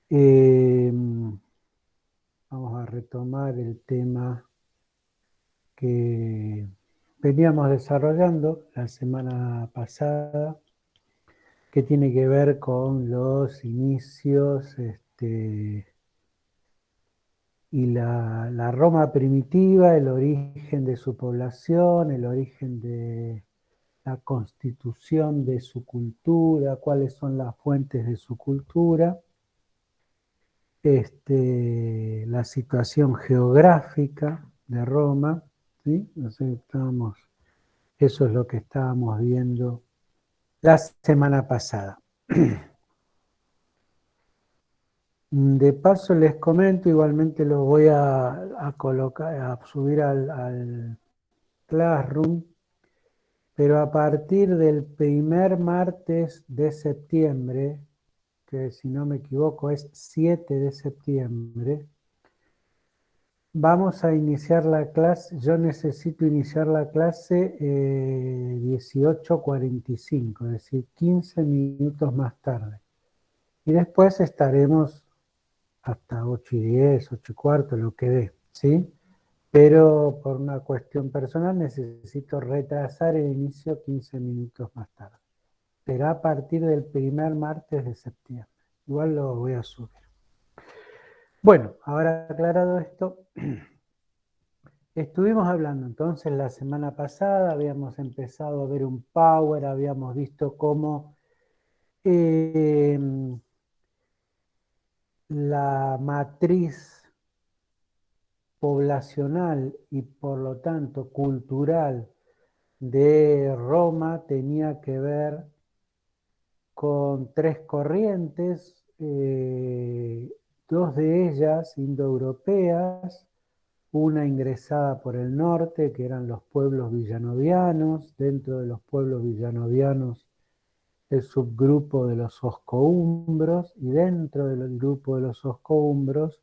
Eh, Vamos a retomar el tema que veníamos desarrollando la semana pasada, que tiene que ver con los inicios y la Roma primitiva, el origen de su población, el origen de la constitución de su cultura, cuáles son las fuentes de su cultura, la situación geográfica de Roma, ¿sí? Eso es lo que estábamos viendo la semana pasada. De paso les comento, igualmente lo voy a colocar, a subir al Classroom, pero a partir del primer martes de septiembre, que si no me equivoco es 7 de septiembre, vamos a iniciar la clase. Yo necesito iniciar la clase 18:45, es decir, 15 minutos más tarde. Y después estaremos hasta 8:10, 8:15, lo que dé, ¿sí? Pero por una cuestión personal necesito retrasar el inicio 15 minutos más tarde. Será a partir del primer martes de septiembre. Igual lo voy a subir. Bueno, ahora aclarado esto, estuvimos hablando entonces la semana pasada, habíamos empezado a ver un power, habíamos visto cómo eh, la matriz poblacional y por lo tanto cultural de Roma tenía que ver con tres corrientes, dos de ellas indoeuropeas, una ingresada por el norte, que eran los pueblos villanovianos. Dentro de los pueblos villanovianos, el subgrupo de los oscoumbros, y dentro del grupo de los oscoumbros,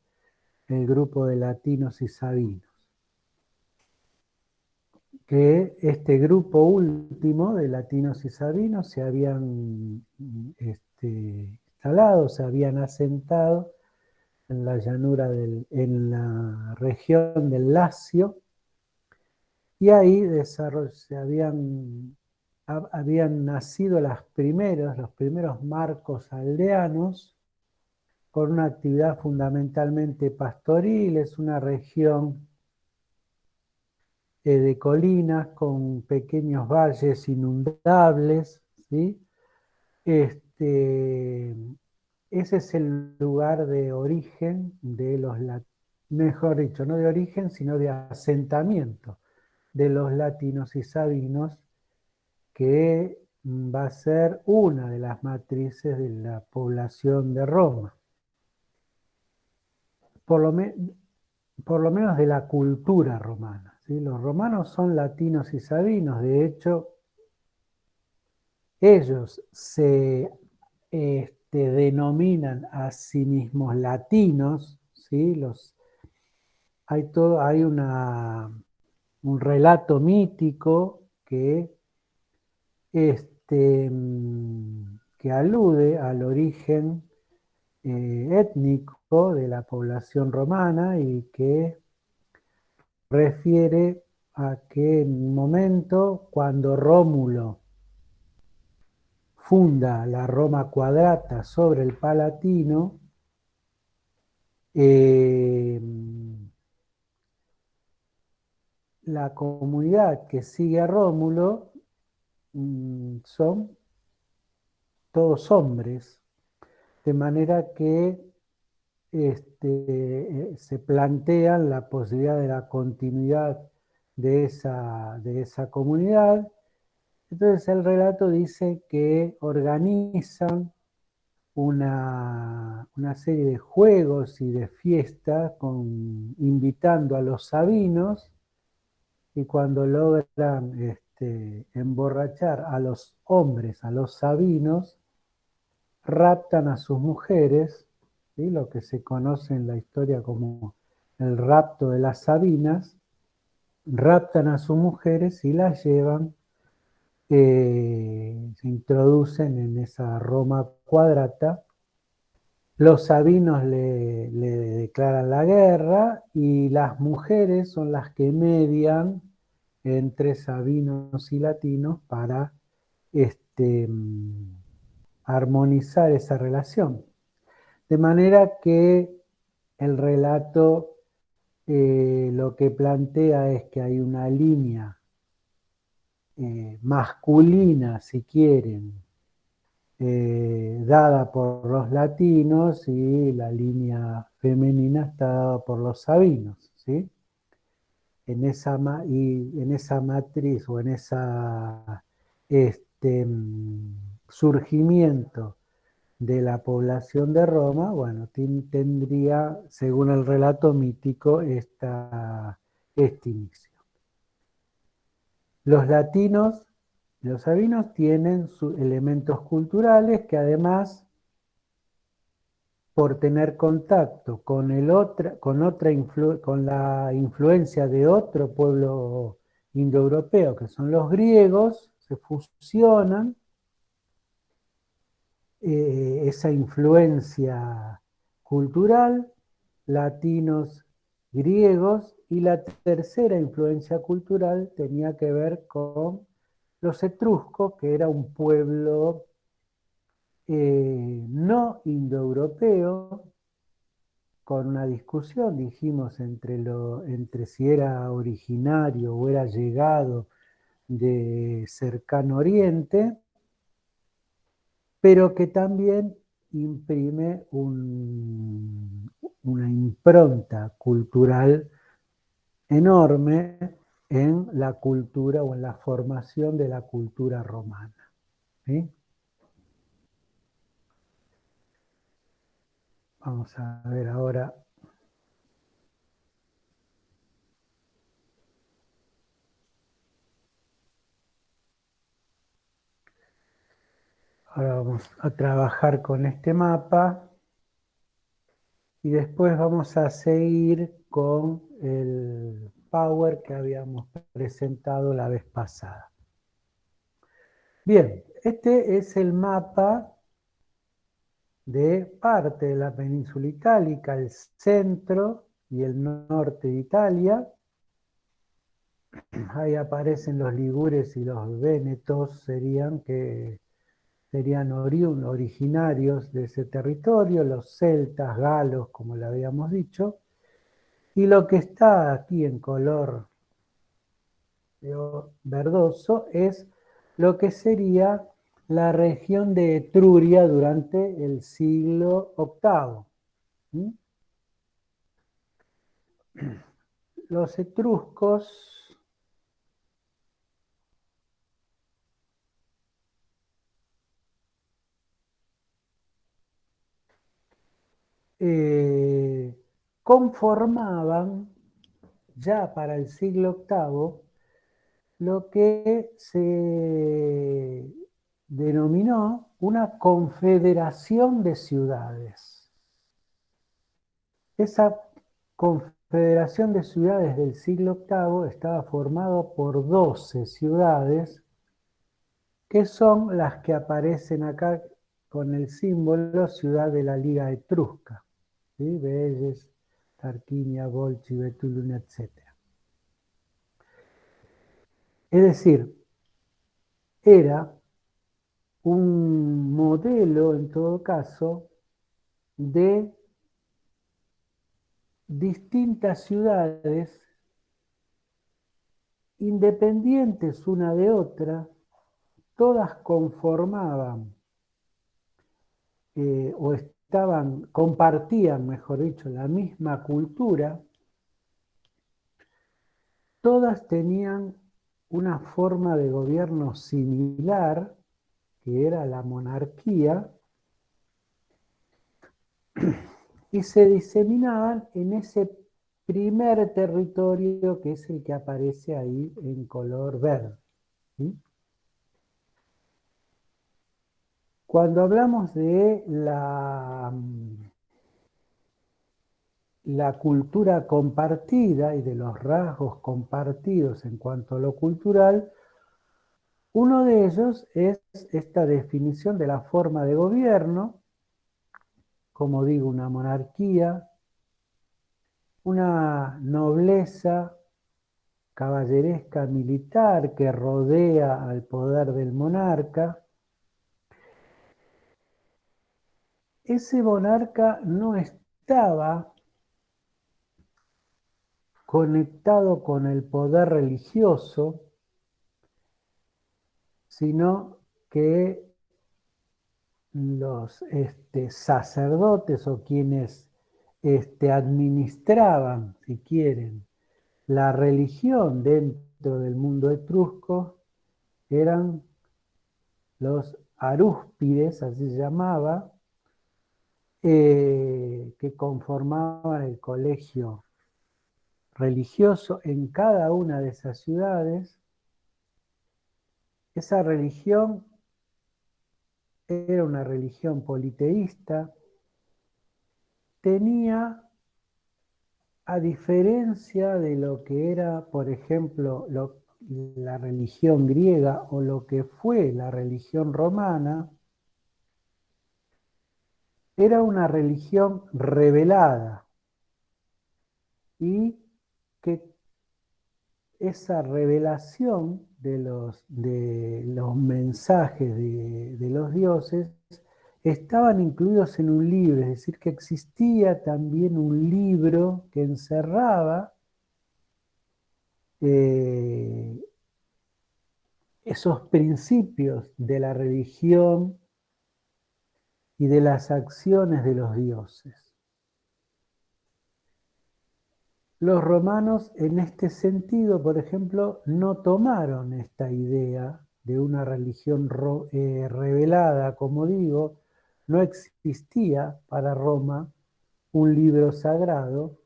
el grupo de latinos y sabinos. Que este grupo último de latinos y sabinos se habían instalado, se habían asentado en la llanura, en la región del Lacio, y ahí habían nacido los primeros marcos aldeanos, con una actividad fundamentalmente pastoril. Es una región de colinas con pequeños valles inundables, ¿sí? Ese es el lugar de origen de los, mejor dicho, no de origen, sino de asentamiento de los latinos y sabinos, que va a ser una de las matrices de la población de Roma, por lo, por lo menos de la cultura romana, ¿sí? Los romanos son latinos y sabinos. De hecho, ellos se denominan a sí mismos latinos, ¿sí? Hay un relato mítico que alude al origen étnico de la población romana, y que refiere a que en un momento, cuando Rómulo funda la Roma Quadrata sobre el Palatino, eh, la comunidad que sigue a Rómulo son todos hombres, de manera que se plantean la posibilidad de la continuidad de esa comunidad. Entonces el relato dice que organizan una serie de juegos y de fiestas invitando a los sabinos, y cuando logran emborrachar a los hombres, a los sabinos, raptan a sus mujeres, ¿sí? Lo que se conoce en la historia como el rapto de las Sabinas. Raptan a sus mujeres y las llevan, se introducen en esa Roma Quadrata, Los sabinos le declaran la guerra y las mujeres son las que median entre sabinos y latinos para armonizar esa relación. De manera que el relato lo que plantea es que hay una línea masculina, si quieren, dada por los latinos y la línea femenina está dada por los sabinos, ¿sí? En esa matriz o en esa surgimiento de la población de Roma, bueno, tendría, según el relato mítico, este inicio. Los latinos, los sabinos tienen sus elementos culturales que además, por tener contacto con con la influencia de otro pueblo indoeuropeo, que son los griegos, se fusionan esa influencia cultural, latinos, griegos, y la tercera influencia cultural tenía que ver con los etruscos, que era un pueblo no indoeuropeo, con una discusión, dijimos, entre si era originario o era llegado de cercano oriente, pero que también imprime una impronta cultural enorme en la cultura o en la formación de la cultura romana. ¿Sí? Vamos a ver ahora. Ahora vamos a trabajar con este mapa y después vamos a seguir con el Power que habíamos presentado la vez pasada. Bien, este es el mapa de parte de la península itálica, el centro y el norte de Italia. Ahí aparecen los ligures y los vénetos, serían originarios de ese territorio, los celtas, galos, como le habíamos dicho. Y lo que está aquí en color verdoso es lo que sería la región de Etruria durante el siglo VIII. Los etruscos conformaban ya para el siglo VIII lo que se denominó una confederación de ciudades. Esa confederación de ciudades del siglo VIII estaba formada por 12 ciudades que son las que aparecen acá con el símbolo ciudad de la Liga Etrusca, ¿sí? Velles, Tarquinia, Volchi, Betulium, etc. Es decir, era un modelo, en todo caso, de distintas ciudades independientes una de otra, todas conformaban o compartían, mejor dicho, la misma cultura, todas tenían una forma de gobierno similar, que era la monarquía, y se diseminaban en ese primer territorio que es el que aparece ahí en color verde. ¿Sí? Cuando hablamos de la cultura compartida y de los rasgos compartidos en cuanto a lo cultural, uno de ellos es esta definición de la forma de gobierno, como digo, una monarquía, una nobleza caballeresca militar que rodea al poder del monarca. Ese monarca no estaba conectado con el poder religioso, sino que los sacerdotes o quienes administraban, si quieren, la religión dentro del mundo etrusco eran los arúspides, así se llamaba, que conformaban el colegio religioso en cada una de esas ciudades. Esa religión era una religión politeísta, tenía, a diferencia de lo que era, por ejemplo, la religión griega o lo que fue la religión romana, era una religión revelada y que esa revelación de los mensajes de los dioses estaban incluidos en un libro, es decir, que existía también un libro que encerraba esos principios de la religión y de las acciones de los dioses. Los romanos, en este sentido, por ejemplo, no tomaron esta idea de una religión revelada, como digo. No existía para Roma un libro sagrado.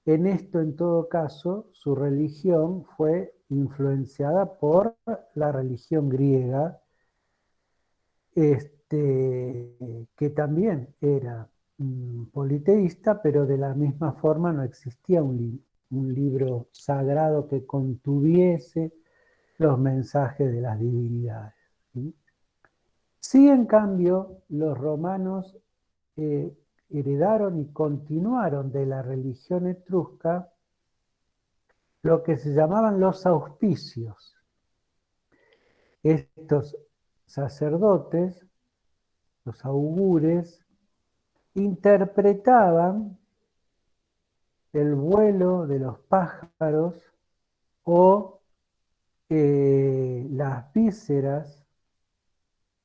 En esto, en todo caso, su religión fue influenciada por la religión griega, que también era politeísta, pero de la misma forma no existía un libro sagrado que contuviese los mensajes de las divinidades. ¿Sí? Sí, en cambio, los romanos heredaron y continuaron de la religión etrusca lo que se llamaban los auspicios. Estos sacerdotes, los augures, interpretaban el vuelo de los pájaros o las vísceras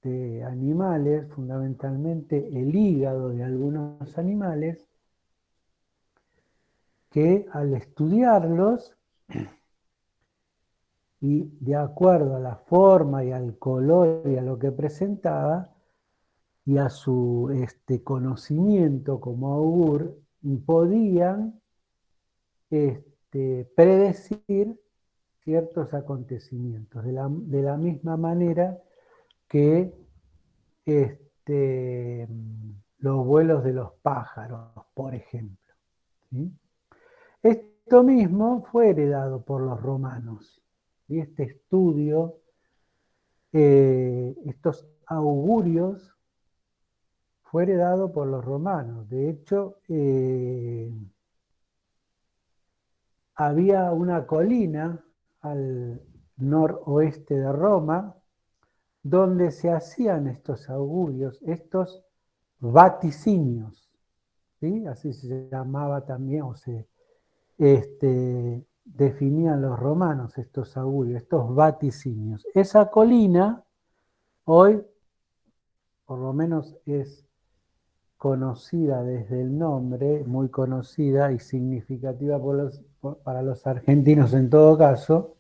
de animales, fundamentalmente el hígado de algunos animales, que al estudiarlos y de acuerdo a la forma y al color y a lo que presentaba y a su conocimiento como augur, podían predecir ciertos acontecimientos, de la misma manera que los vuelos de los pájaros, por ejemplo. ¿Sí? Esto mismo fue heredado por los romanos. Y este estudio, estos augurios, fue heredado por los romanos. De hecho, había una colina al noroeste de Roma donde se hacían estos augurios, estos vaticinios, ¿sí? Así se llamaba también, o se definían los romanos estos augurios, estos vaticinios. Esa colina hoy, por lo menos, es conocida desde el nombre, muy conocida y significativa para los argentinos en todo caso,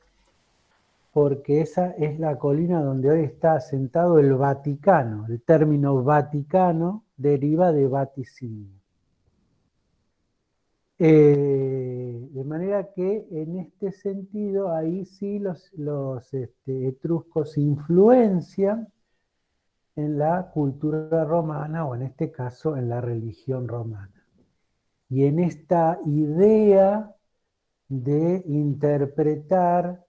porque esa es la colina donde hoy está asentado el Vaticano. El término Vaticano deriva de vaticinio. De manera que en este sentido, ahí sí los etruscos influencian en la cultura romana, o en este caso en la religión romana. Y en esta idea de interpretar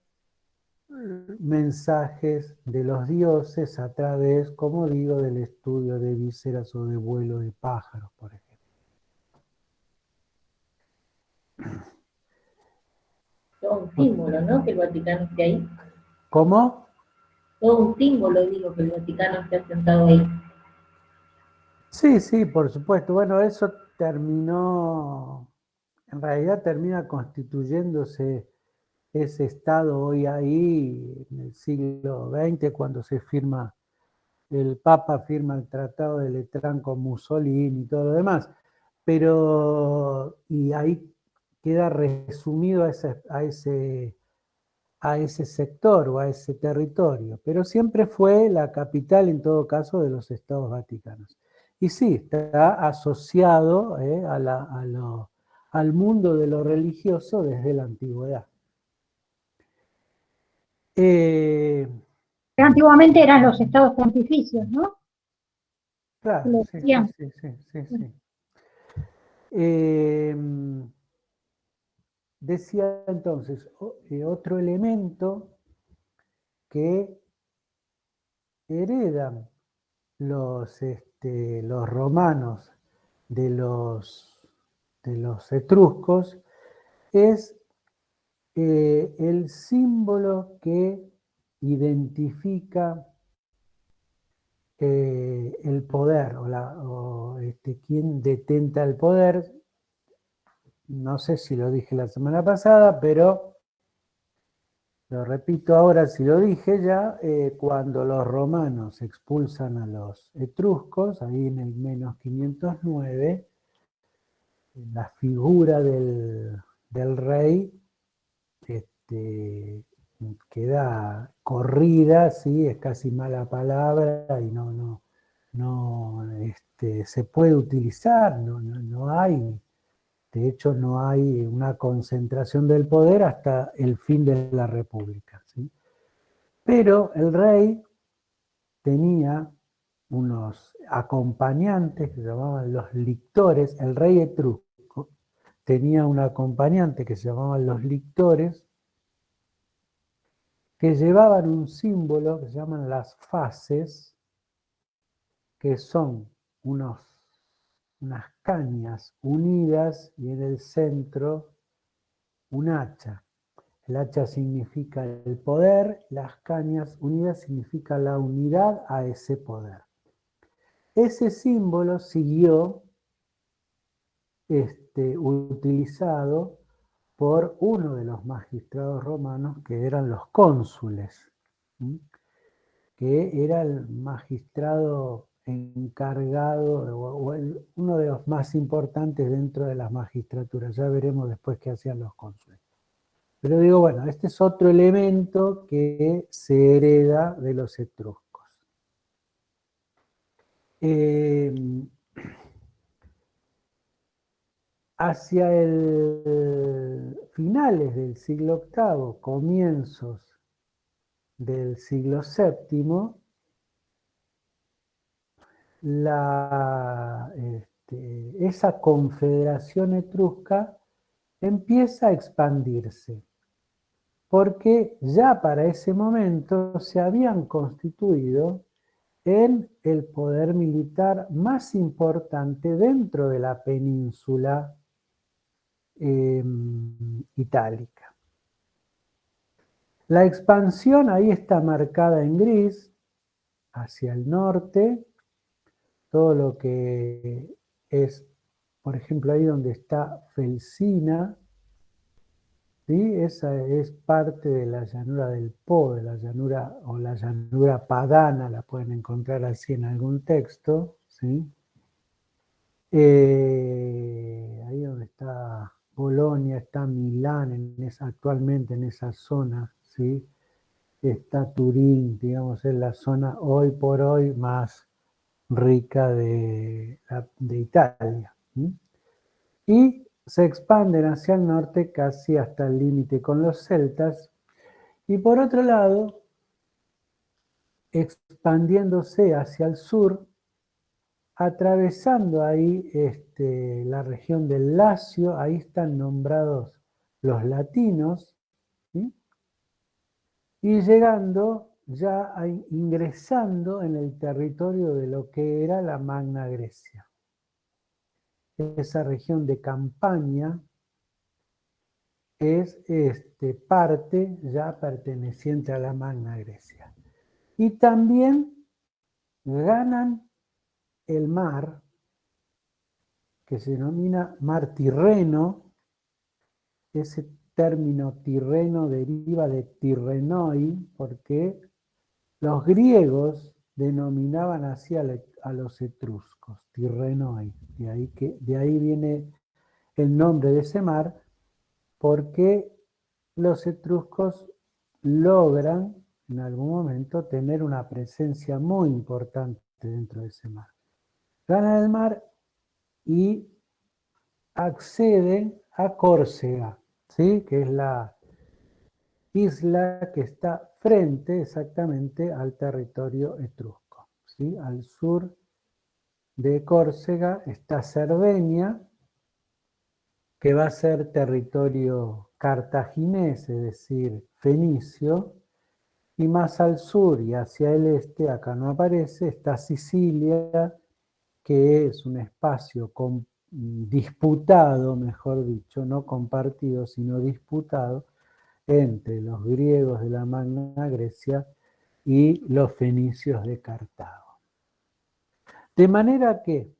mensajes de los dioses a través, como digo, del estudio de vísceras o de vuelo de pájaros, por ejemplo. Todo un símbolo, ¿no? Que el Vaticano esté ahí. ¿Cómo? Todo un símbolo, digo, que el Vaticano esté sentado ahí. Sí, sí, por supuesto. Bueno, eso terminó, en realidad termina constituyéndose ese estado hoy ahí en el siglo XX, cuando se firma, el Papa firma el Tratado de Letrán con Mussolini y todo lo demás. Pero, y ahí queda resumido a ese sector o a ese territorio, pero siempre fue la capital en todo caso de los Estados Vaticanos. Y sí, está asociado al mundo de lo religioso desde la antigüedad. Eh, Que antiguamente eran los estados pontificios, ¿no? claro, Lo sí, sí, decían. sí, sí, sí, sí. Eh, decía entonces, otro elemento que heredan los romanos de los etruscos es el símbolo que identifica el poder o quién detenta el poder. No sé si lo dije la semana pasada, pero lo repito ahora si lo dije ya, cuando los romanos expulsan a los etruscos, ahí en el menos 509, la figura del rey queda corrida, ¿sí? Es casi mala palabra y no se puede utilizar, no hay, de hecho no hay una concentración del poder hasta el fin de la República, ¿sí? Pero el rey tenía unos acompañantes que se llamaban los lictores, el rey etrusco tenía un acompañante que se llamaban los lictores, que llevaban un símbolo que se llaman las fases, que son unas cañas unidas y en el centro un hacha. El hacha significa el poder, las cañas unidas significa la unidad a ese poder. Ese símbolo siguió utilizado por uno de los magistrados romanos que eran los cónsules, que era el magistrado encargado o uno de los más importantes dentro de las magistraturas. Ya veremos después qué hacían los cónsules. Pero digo, bueno, este es otro elemento que se hereda de los etruscos. Hacia el finales del siglo VIII, comienzos del siglo VII, esa confederación etrusca empieza a expandirse, porque ya para ese momento se habían constituido en el poder militar más importante dentro de la península itálica. La expansión ahí está marcada en gris, hacia el norte, todo lo que es, por ejemplo, ahí donde está Felsina, ¿sí? Esa es parte de la llanura del Po, de la llanura o la llanura padana, la pueden encontrar así en algún texto, ¿sí? Ahí donde está Bolonia, está Milán, actualmente en esa zona, ¿sí? Está Turín, digamos, es la zona hoy por hoy más rica de Italia. ¿Sí? Y se expanden hacia el norte casi hasta el límite con los celtas, y por otro lado, expandiéndose hacia el sur, atravesando ahí la región del Lacio, ahí están nombrados los latinos, ¿sí? y llegando ya ingresando en el territorio de lo que era la Magna Grecia. Esa región de Campania es parte ya perteneciente a la Magna Grecia. Y también ganan el mar, que se denomina mar Tirreno. Ese término Tirreno deriva de Tirrenoi, porque los griegos denominaban así a los etruscos, Tirrenoi. De ahí viene el nombre de ese mar, porque los etruscos logran en algún momento tener una presencia muy importante dentro de ese mar. Ganan el mar y acceden a Córcega, ¿sí? Que es la isla que está frente exactamente al territorio etrusco, ¿sí? Al sur de Córcega está Cerdeña, que va a ser territorio cartaginés, es decir, fenicio, y más al sur y hacia el este, acá no aparece, está Sicilia, que es un espacio disputado, mejor dicho, no compartido, sino disputado, entre los griegos de la Magna Grecia y los fenicios de Cartago. De manera que,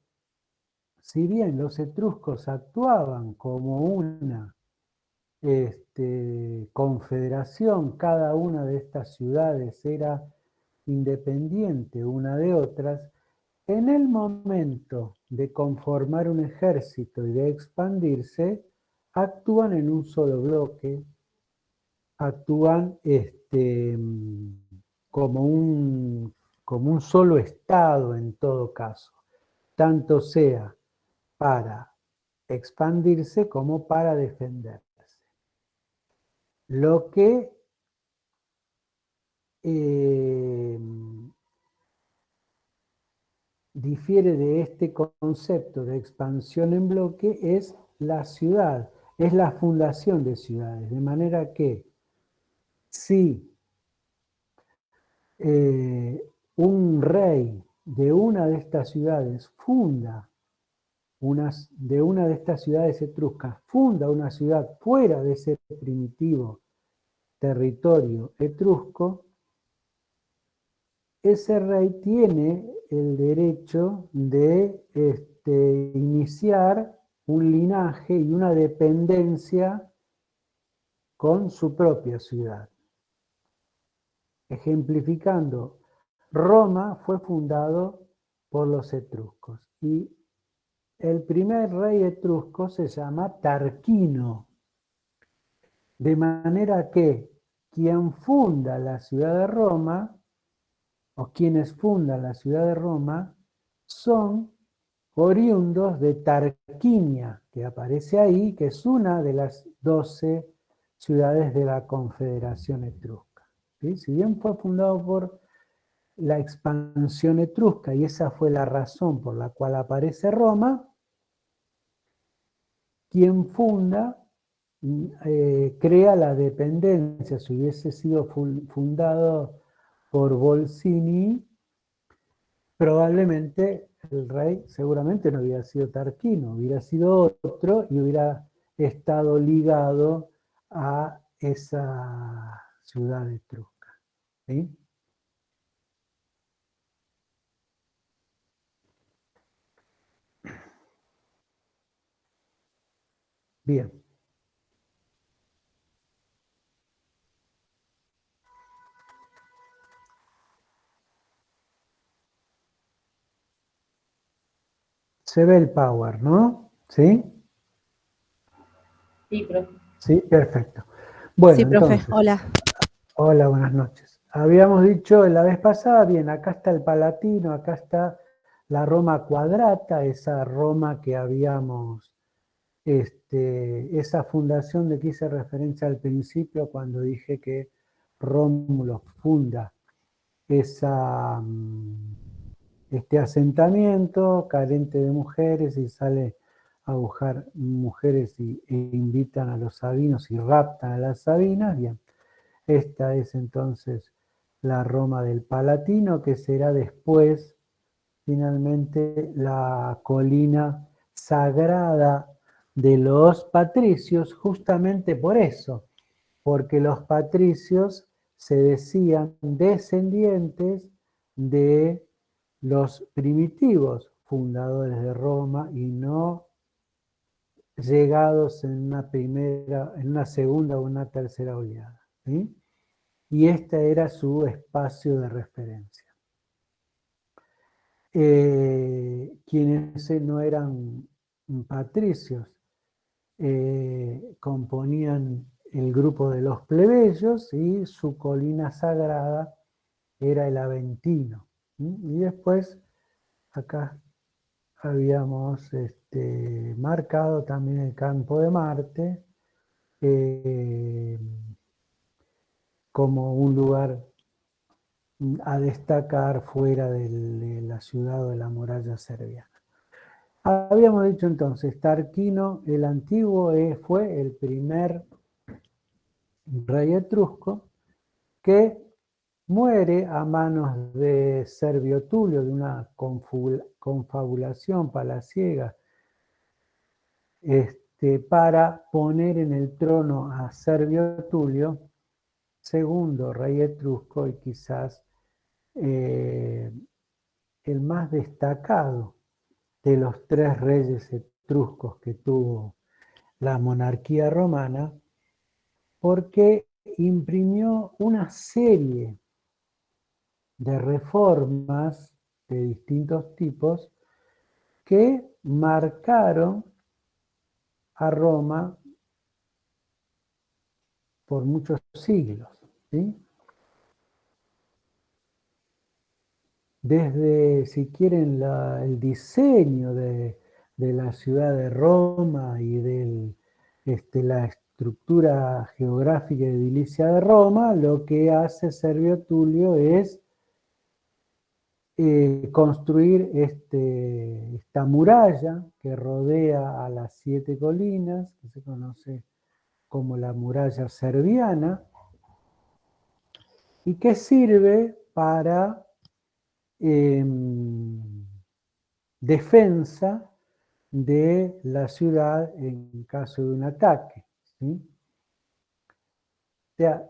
si bien los etruscos actuaban como una confederación, cada una de estas ciudades era independiente una de otras, en el momento de conformar un ejército y de expandirse, actúan en un solo bloque, actúan como un solo Estado en todo caso, tanto sea para expandirse como para defenderse. Lo que difiere de este concepto de expansión en bloque es la ciudad, es la fundación de ciudades, de manera que si un rey de una de estas ciudades de una de estas ciudades etruscas, funda una ciudad fuera de ese primitivo territorio etrusco, ese rey tiene el derecho de iniciar un linaje y una dependencia con su propia ciudad. Ejemplificando, Roma fue fundado por los etruscos y el primer rey etrusco se llama Tarquino, de manera que quien funda la ciudad de Roma, o quienes fundan la ciudad de Roma, son oriundos de Tarquinia, que aparece ahí, que es una de las 12 ciudades de la Confederación Etrusca. ¿Sí? Si bien fue fundado por la expansión etrusca, y esa fue la razón por la cual aparece Roma, quien funda, crea la dependencia. Si hubiese sido fundado por Volsini, probablemente el rey seguramente no hubiera sido Tarquino, hubiera sido otro y hubiera estado ligado a esa ciudad etrusca. ¿Sí? Bien. Se ve el power, ¿no? ¿Sí? Sí, profe. Sí, perfecto. Bueno, Sí, profe, entonces, hola. hola, buenas noches. Habíamos dicho la vez pasada, bien, acá está el Palatino, acá está la Roma Quadrata, esa Roma que habíamos, esa fundación de que hice referencia al principio cuando dije que Rómulo funda este asentamiento carente de mujeres y sale a buscar mujeres e invitan a los sabinos y raptan a las sabinas. Bien, Esta es entonces la Roma del Palatino, que será después, finalmente, la colina sagrada de los patricios, justamente por eso, porque los patricios se decían descendientes de los primitivos fundadores de Roma y no llegados en una segunda o una tercera oleada, ¿sí? Y este era su espacio de referencia. Quienes no eran patricios componían el grupo de los plebeyos y su colina sagrada era el Aventino. Y después acá habíamos marcado también el campo de Marte como un lugar a destacar fuera de la ciudad o de la muralla serviana. Habíamos dicho entonces, Tarquino el Antiguo fue el primer rey etrusco que muere a manos de Servio Tulio, de una confabulación palaciega, para poner en el trono a Servio Tulio, segundo rey etrusco y quizás el más destacado de los 3 reyes etruscos que tuvo la monarquía romana, porque imprimió una serie de reformas de distintos tipos que marcaron a Roma por muchos siglos, ¿sí? Desde, si quieren, el diseño de la ciudad de Roma y de la estructura geográfica y edilicia de Roma, lo que hace Servio Tulio es construir esta muralla que rodea a las 7 colinas, que se conoce como la muralla serviana, y que sirve para defensa de la ciudad en caso de un ataque, ¿sí? O sea,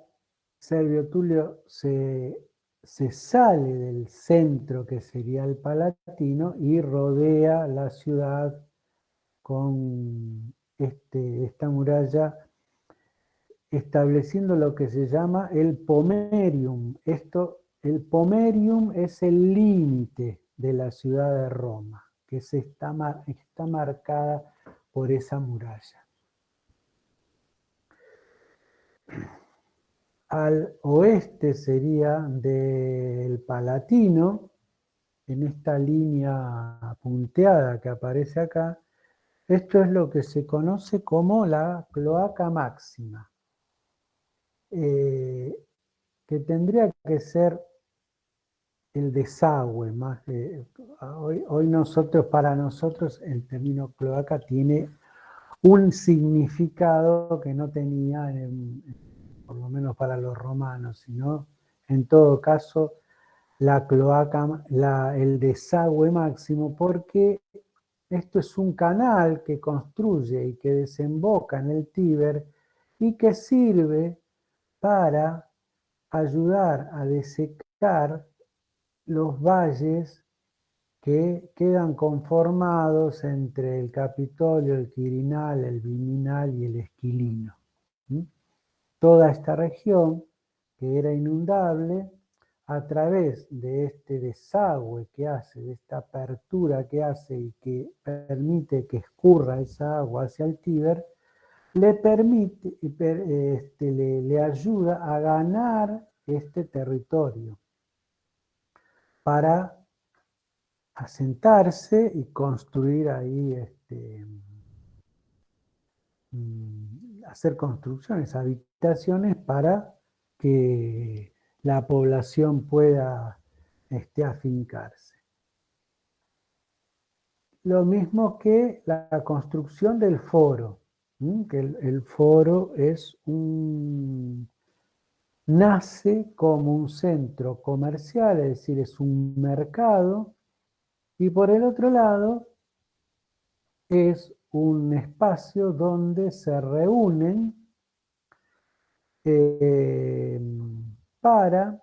Servio Tulio se sale del centro que sería el Palatino y rodea la ciudad con esta muralla, estableciendo lo que se llama el pomerium. El pomerium es el límite de la ciudad de Roma, que está marcada por esa muralla. Al oeste sería del Palatino, en esta línea punteada que aparece acá. Esto es lo que se conoce como la cloaca máxima, que tendría que ser el desagüe más que hoy para nosotros el término cloaca tiene un significado que no tenía por lo menos para los romanos, sino en todo caso la cloaca, el desagüe máximo, porque esto es un canal que construye y que desemboca en el Tíber y que sirve para ayudar a desecar los valles que quedan conformados entre el Capitolio, el Quirinal, el Viminal y el Esquilino. Toda esta región, que era inundable, a través de este desagüe que hace, de esta apertura que hace y que permite que escurra esa agua hacia el Tíber, le permite, le ayuda a ganar este territorio para asentarse y construir ahí, hacer construcciones, habitaciones para que la población pueda afincarse. Lo mismo que la construcción del foro, que el foro es nace como un centro comercial, es decir, es un mercado, y por el otro lado es un espacio donde se reúnen para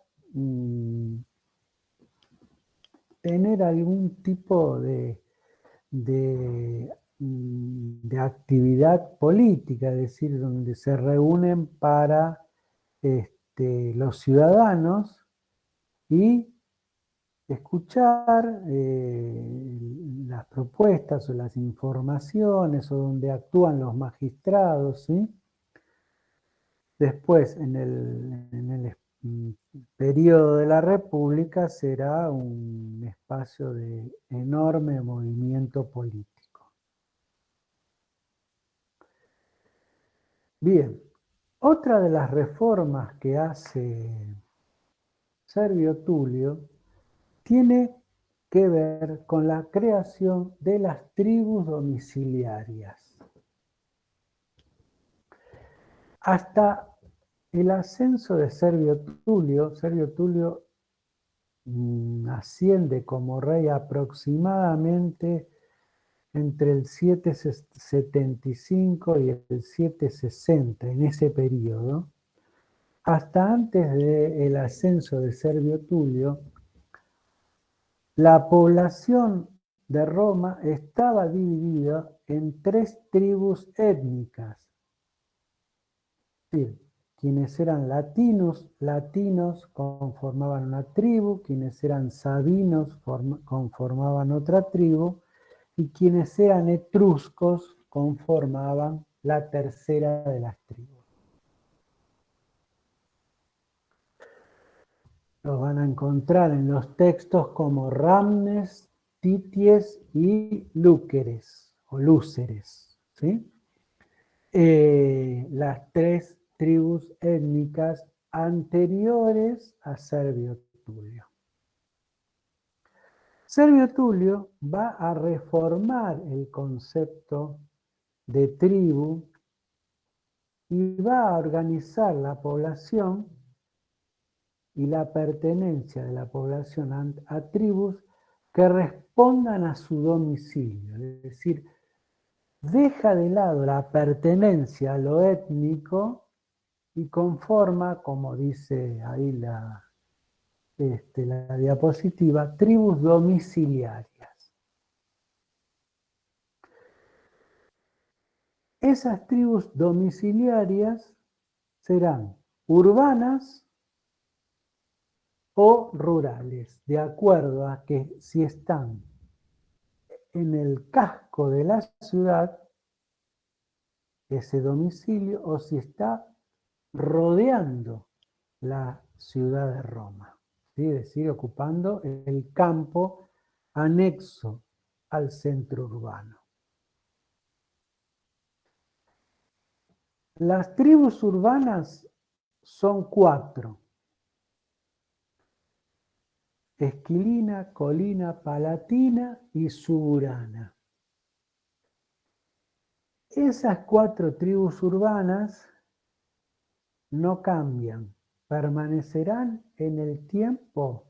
tener algún tipo de actividad política, es decir, donde se reúnen para los ciudadanos y escuchar las propuestas o las informaciones o donde actúan los magistrados, ¿sí? Después, en el periodo de la República, será un espacio de enorme movimiento político. Bien, otra de las reformas que hace Servio Tulio tiene que ver con la creación de las tribus domiciliarias. Hasta el ascenso de Servio Tulio asciende como rey aproximadamente entre el 775 y el 760, en ese periodo. Hasta antes del ascenso de Servio Tulio, la población de Roma estaba dividida en 3 tribus étnicas. Es decir, quienes eran latinos conformaban una tribu, quienes eran sabinos conformaban otra tribu, y quienes eran etruscos conformaban la tercera de las tribus. Los van a encontrar en los textos como Ramnes, Tities y Lúqueres, o Lúceres, ¿sí? Las 3 tribus étnicas anteriores a Servio Tulio. Servio Tulio va a reformar el concepto de tribu y va a organizar la población y la pertenencia de la población a tribus que respondan a su domicilio, es decir, deja de lado la pertenencia a lo étnico y conforma, como dice ahí la diapositiva, tribus domiciliarias. Esas tribus domiciliarias serán urbanas o rurales, de acuerdo a que si están en el casco de la ciudad, ese domicilio, o si está rodeando la ciudad de Roma, ¿sí? Es decir, ocupando el campo anexo al centro urbano. Las tribus urbanas son 4: Esquilina, Colina, Palatina y Suburana. Esas 4 tribus urbanas no cambian, permanecerán en el tiempo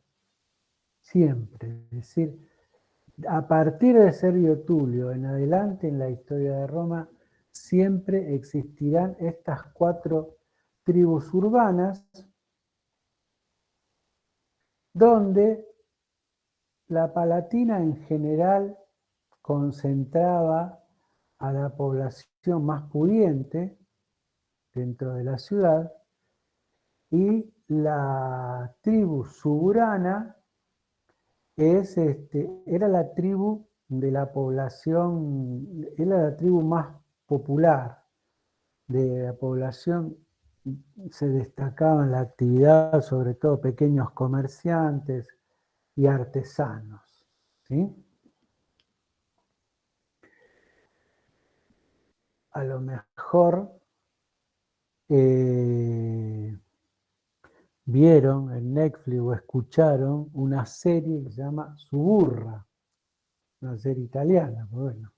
siempre. Es decir, a partir de Servio Tulio en adelante en la historia de Roma, siempre existirán estas 4 tribus urbanas, donde la Palatina en general concentraba a la población más pudiente dentro de la ciudad, y la tribu Suburana era la tribu de la población, era la tribu más popular de la población. Se destacaba en la actividad sobre todo pequeños comerciantes y artesanos, ¿sí? A lo mejor vieron en Netflix o escucharon una serie que se llama Suburra, una serie italiana. Bueno,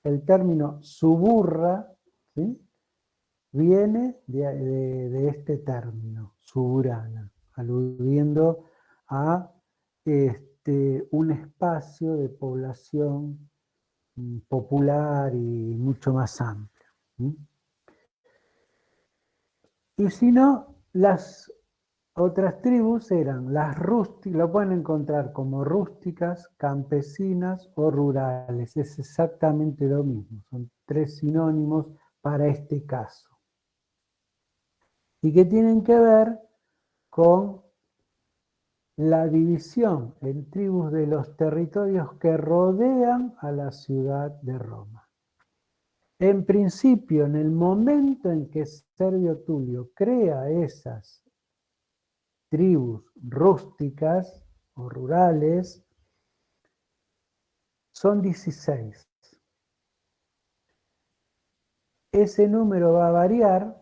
el término suburra, ¿sí?, viene de este término, suburana, aludiendo a un espacio de población popular y mucho más amplio. Y si no, las otras tribus eran las rústicas, lo pueden encontrar como rústicas, campesinas o rurales, es exactamente lo mismo, son 3 sinónimos para este caso. Y que tienen que ver con la división en tribus de los territorios que rodean a la ciudad de Roma. En principio, en el momento en que Servio Tulio crea esas tribus rústicas o rurales, son 16. Ese número va a variar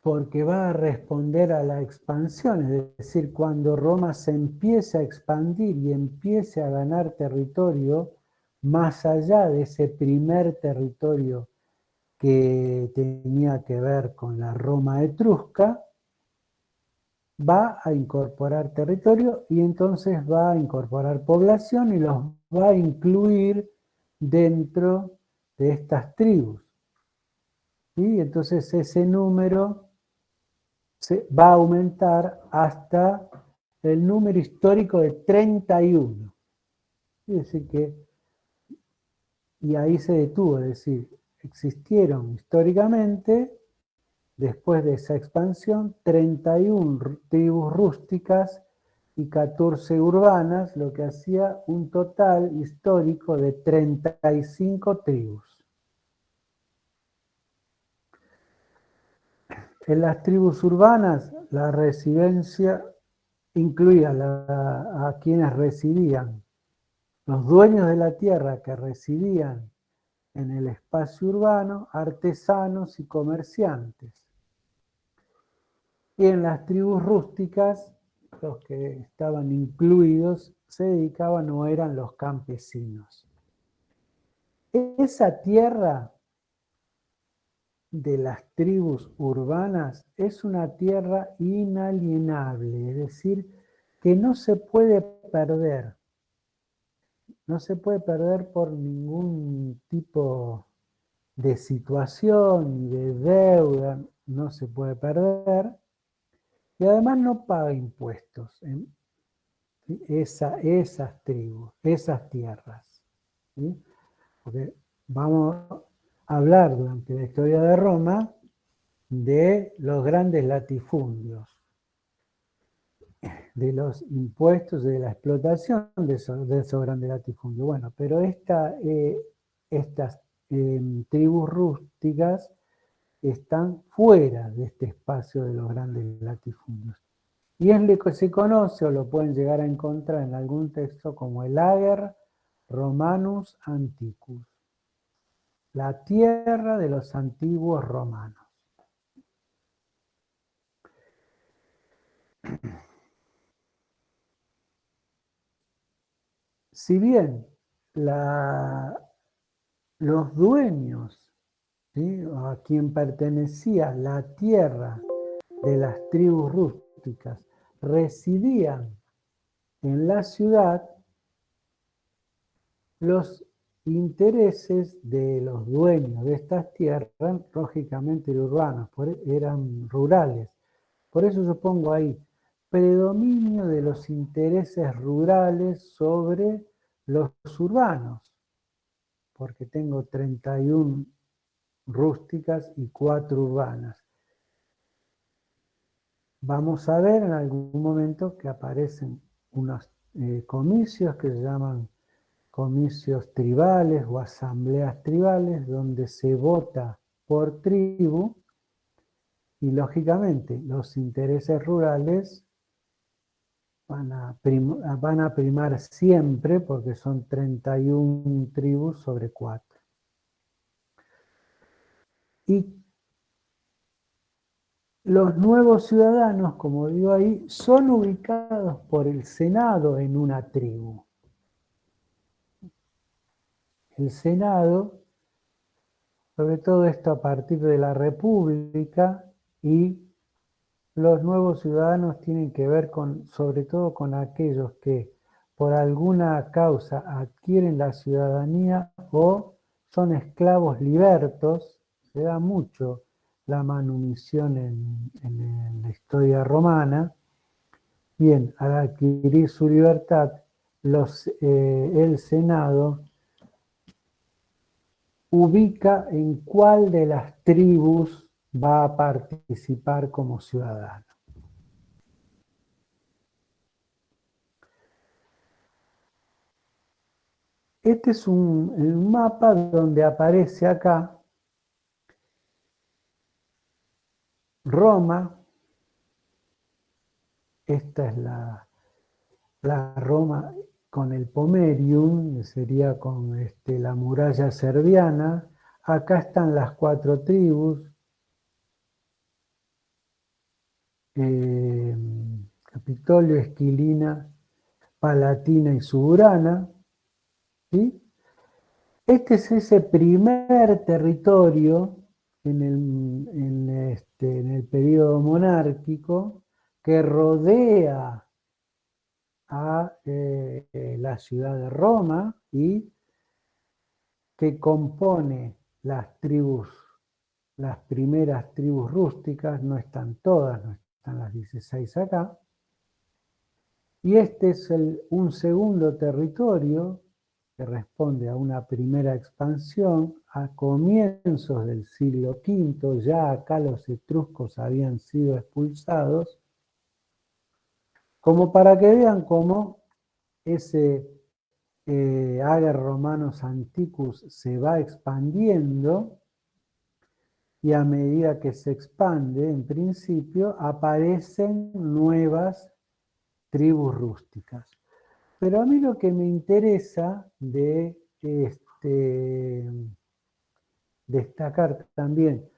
porque va a responder a la expansión, es decir, cuando Roma se empiece a expandir y empiece a ganar territorio más allá de ese primer territorio que tenía que ver con la Roma etrusca, va a incorporar territorio y entonces va a incorporar población y los va a incluir dentro de estas tribus. ¿Sí? Entonces ese número va a aumentar hasta el número histórico de 31. Es decir que, y ahí se detuvo, es decir, existieron históricamente, después de esa expansión, 31 tribus rústicas y 14 urbanas, lo que hacía un total histórico de 35 tribus. En las tribus urbanas, la residencia incluía a quienes residían, los dueños de la tierra que residían en el espacio urbano, artesanos y comerciantes. Y en las tribus rústicas, los que estaban incluidos se dedicaban o eran los campesinos. Esa tierra de las tribus urbanas es una tierra inalienable, es decir, que no se puede perder. No se puede perder por ningún tipo de situación ni de deuda, no se puede perder. Y además no paga impuestos en esas tribus, esas tierras. ¿Sí? Porque vamos a hablar durante la historia de Roma de los grandes latifundios, de los impuestos, de la explotación de esos grandes latifundios. Bueno, pero estas tribus rústicas están fuera de este espacio de los grandes latifundios. Y es lo que se conoce, o lo pueden llegar a encontrar en algún texto, como el Ager Romanus Antiquus, la tierra de los antiguos romanos. Si bien los dueños, ¿sí?, a quien pertenecía la tierra de las tribus rústicas, residían en la ciudad, los intereses de los dueños de estas tierras, lógicamente urbanos, eran rurales. Por eso yo pongo ahí, predominio de los intereses rurales sobre los urbanos, porque tengo 31 rústicas y 4 urbanas. Vamos a ver en algún momento que aparecen unos comicios que se llaman comicios tribales o asambleas tribales, donde se vota por tribu y lógicamente los intereses rurales van a primar siempre porque son 31 tribus sobre 4. Y los nuevos ciudadanos, como digo ahí, son ubicados por el Senado en una tribu. El Senado, sobre todo esto a partir de la República, y los nuevos ciudadanos tienen que ver con, sobre todo con aquellos que por alguna causa adquieren la ciudadanía o son esclavos libertos. Se da mucho la manumisión en la historia romana. Bien, al adquirir su libertad, el Senado ubica en cuál de las tribus va a participar como ciudadano. Este es un mapa donde aparece acá Roma. Esta es la Roma con el Pomerium, que sería con la muralla serviana. Acá están las 4 tribus, Capitolio, Esquilina, Palatina y Suburana, ¿sí? Este es ese primer territorio en el periodo monárquico que rodea a la ciudad de Roma y que compone las tribus, las primeras tribus rústicas. No están todas, no están las 16 acá. Y este es un segundo territorio que responde a una primera expansión a comienzos del siglo V. Ya acá los etruscos habían sido expulsados, como para que vean cómo ese Ager Romanos Antiquus se va expandiendo, y a medida que se expande, en principio, aparecen nuevas tribus rústicas. Pero a mí lo que me interesa de destacar también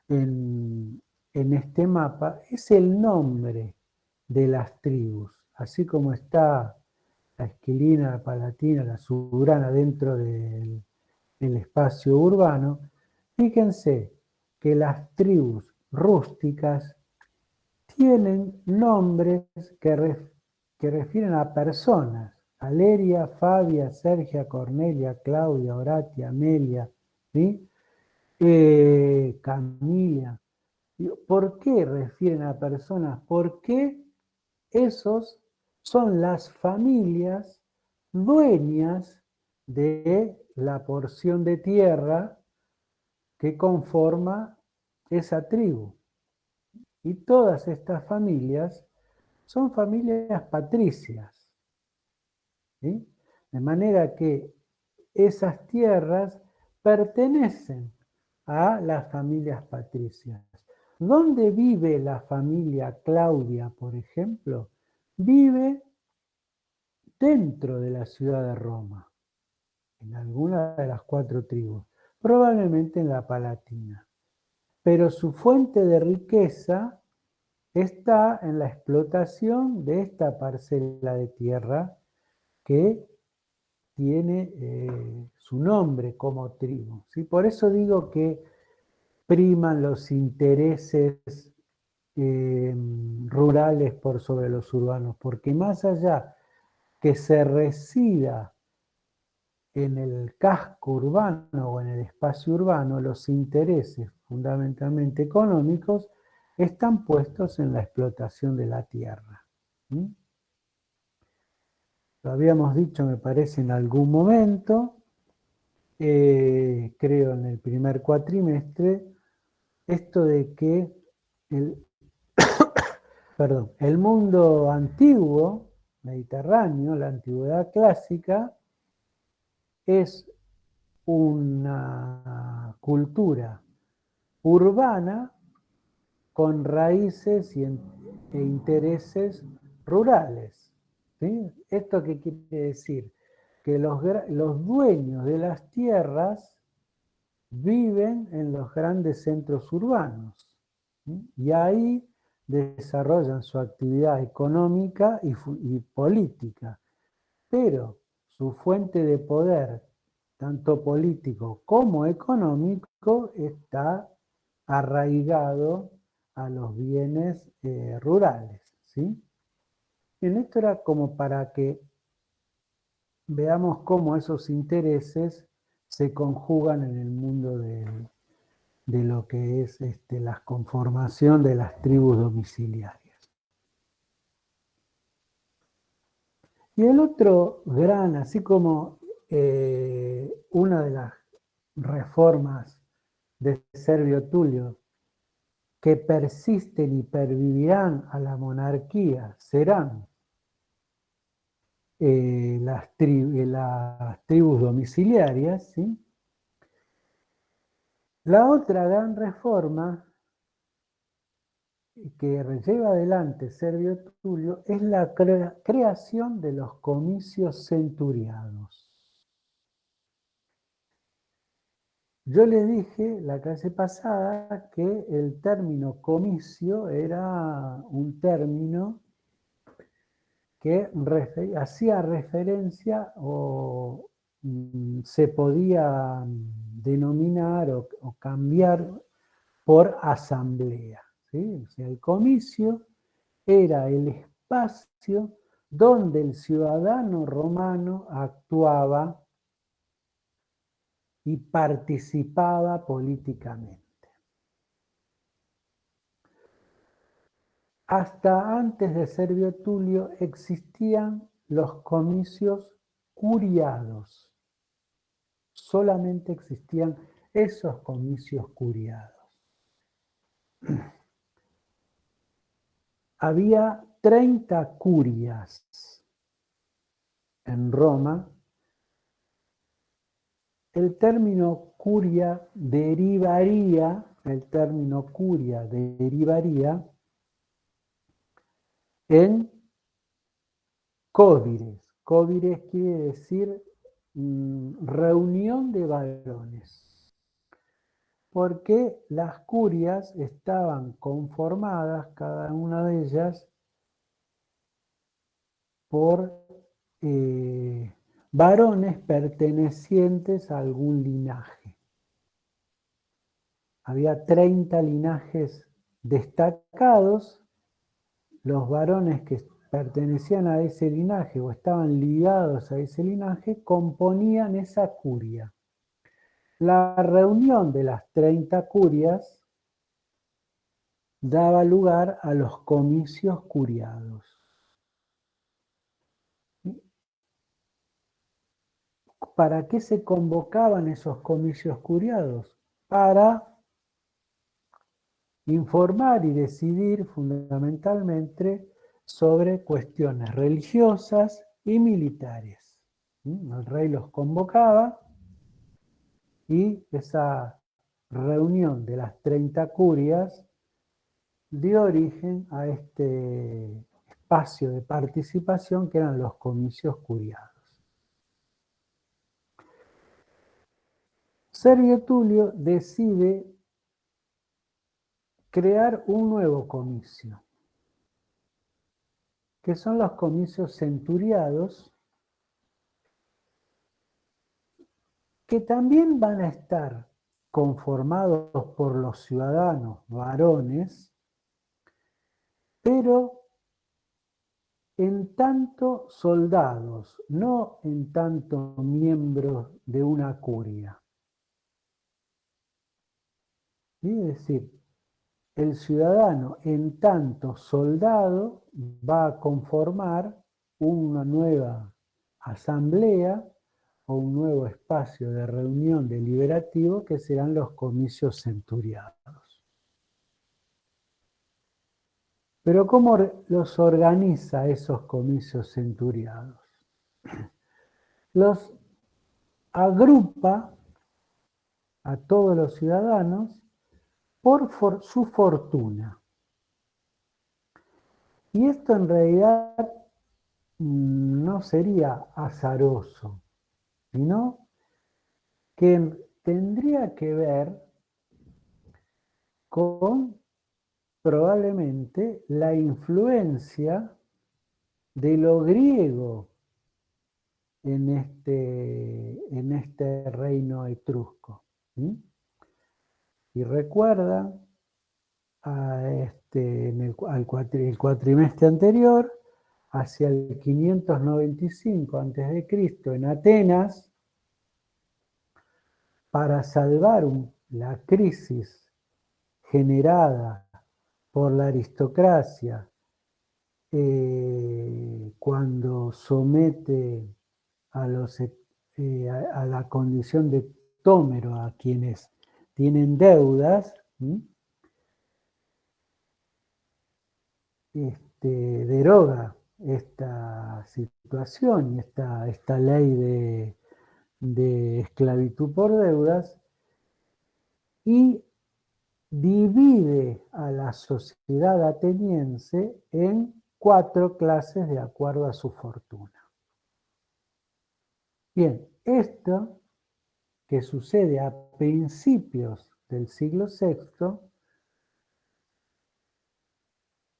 en este mapa es el nombre de las tribus, así como está la Esquilina, la Palatina, la Suburana dentro del espacio urbano. Fíjense que las tribus rústicas tienen nombres que refieren a personas: Valeria, Fabia, Sergia, Cornelia, Claudia, Horatia, Amelia, ¿sí? Camilia. ¿Por qué refieren a personas? Porque esos son las familias dueñas de la porción de tierra que conforma esa tribu. Y todas estas familias son familias patricias, ¿sí? De manera que esas tierras pertenecen a las familias patricias. ¿Dónde vive la familia Claudia, por ejemplo? Vive dentro de la ciudad de Roma, en alguna de las 4 tribus, probablemente en la Palatina. Pero su fuente de riqueza está en la explotación de esta parcela de tierra que tiene su nombre como tribu, ¿sí? Por eso digo que priman los intereses rurales por sobre los urbanos, porque más allá que se resida en el casco urbano o en el espacio urbano, los intereses fundamentalmente económicos están puestos en la explotación de la tierra. ¿Mm? Lo habíamos dicho, me parece, en algún momento, creo en el primer cuatrimestre, esto de que el mundo antiguo, mediterráneo, la antigüedad clásica, es una cultura urbana con raíces e intereses rurales, ¿sí? ¿Esto qué quiere decir? Que los dueños de las tierras viven en los grandes centros urbanos, ¿sí? Y ahí desarrollan su actividad económica y política, pero su fuente de poder, tanto político como económico, está arraigado a los bienes rurales, ¿sí? Bien, esto era como para que veamos cómo esos intereses se conjugan en el mundo de lo que es la conformación de las tribus domiciliarias. Y el otro gran, así como una de las reformas de Servio Tulio que persisten y pervivirán a la monarquía serán las tribus domiciliarias, ¿sí? La otra gran reforma que lleva adelante Servio Tulio es la creación de los comicios centuriados. Yo les dije la clase pasada que el término comicio era un término que hacía referencia o se podía denominar o cambiar por asamblea, ¿sí? O sea, el comicio era el espacio donde el ciudadano romano actuaba y participaba políticamente. Hasta antes de Servio Tulio existían los comicios curiados. Solamente existían esos comicios curiados. Había 30 curias en Roma. El término curia derivaría en cóvires. Cóvires quiere decir reunión de varones. Porque las curias estaban conformadas, cada una de ellas, por varones pertenecientes a algún linaje. Había 30 linajes destacados. Los varones que pertenecían a ese linaje o estaban ligados a ese linaje componían esa curia. La reunión de las 30 curias daba lugar a los comicios curiados. ¿Para qué se convocaban esos comicios curiados? Para informar y decidir fundamentalmente sobre cuestiones religiosas y militares. El rey los convocaba y esa reunión de las 30 curias dio origen a este espacio de participación que eran los comicios curiados. Servio Tulio decide crear un nuevo comicio, que son los comicios centuriados, que también van a estar conformados por los ciudadanos varones, pero en tanto soldados, no en tanto miembros de una curia. Es decir, el ciudadano en tanto soldado va a conformar una nueva asamblea o un nuevo espacio de reunión deliberativo que serán los comicios centuriados. Pero ¿cómo los organiza esos comicios centuriados? Los agrupa a todos los ciudadanos por su fortuna. Y esto en realidad no sería azaroso, sino que tendría que ver con probablemente la influencia de lo griego en este reino etrusco. ¿Sí? Y recuerda el cuatrimestre anterior, hacia el 595 a.C., en Atenas, para salvar la crisis generada por la aristocracia cuando somete a la condición de tómero a quienes tienen deudas, deroga esta situación y esta ley de esclavitud por deudas y divide a la sociedad ateniense en 4 clases de acuerdo a su fortuna. Bien, esto que sucede a principios del siglo VI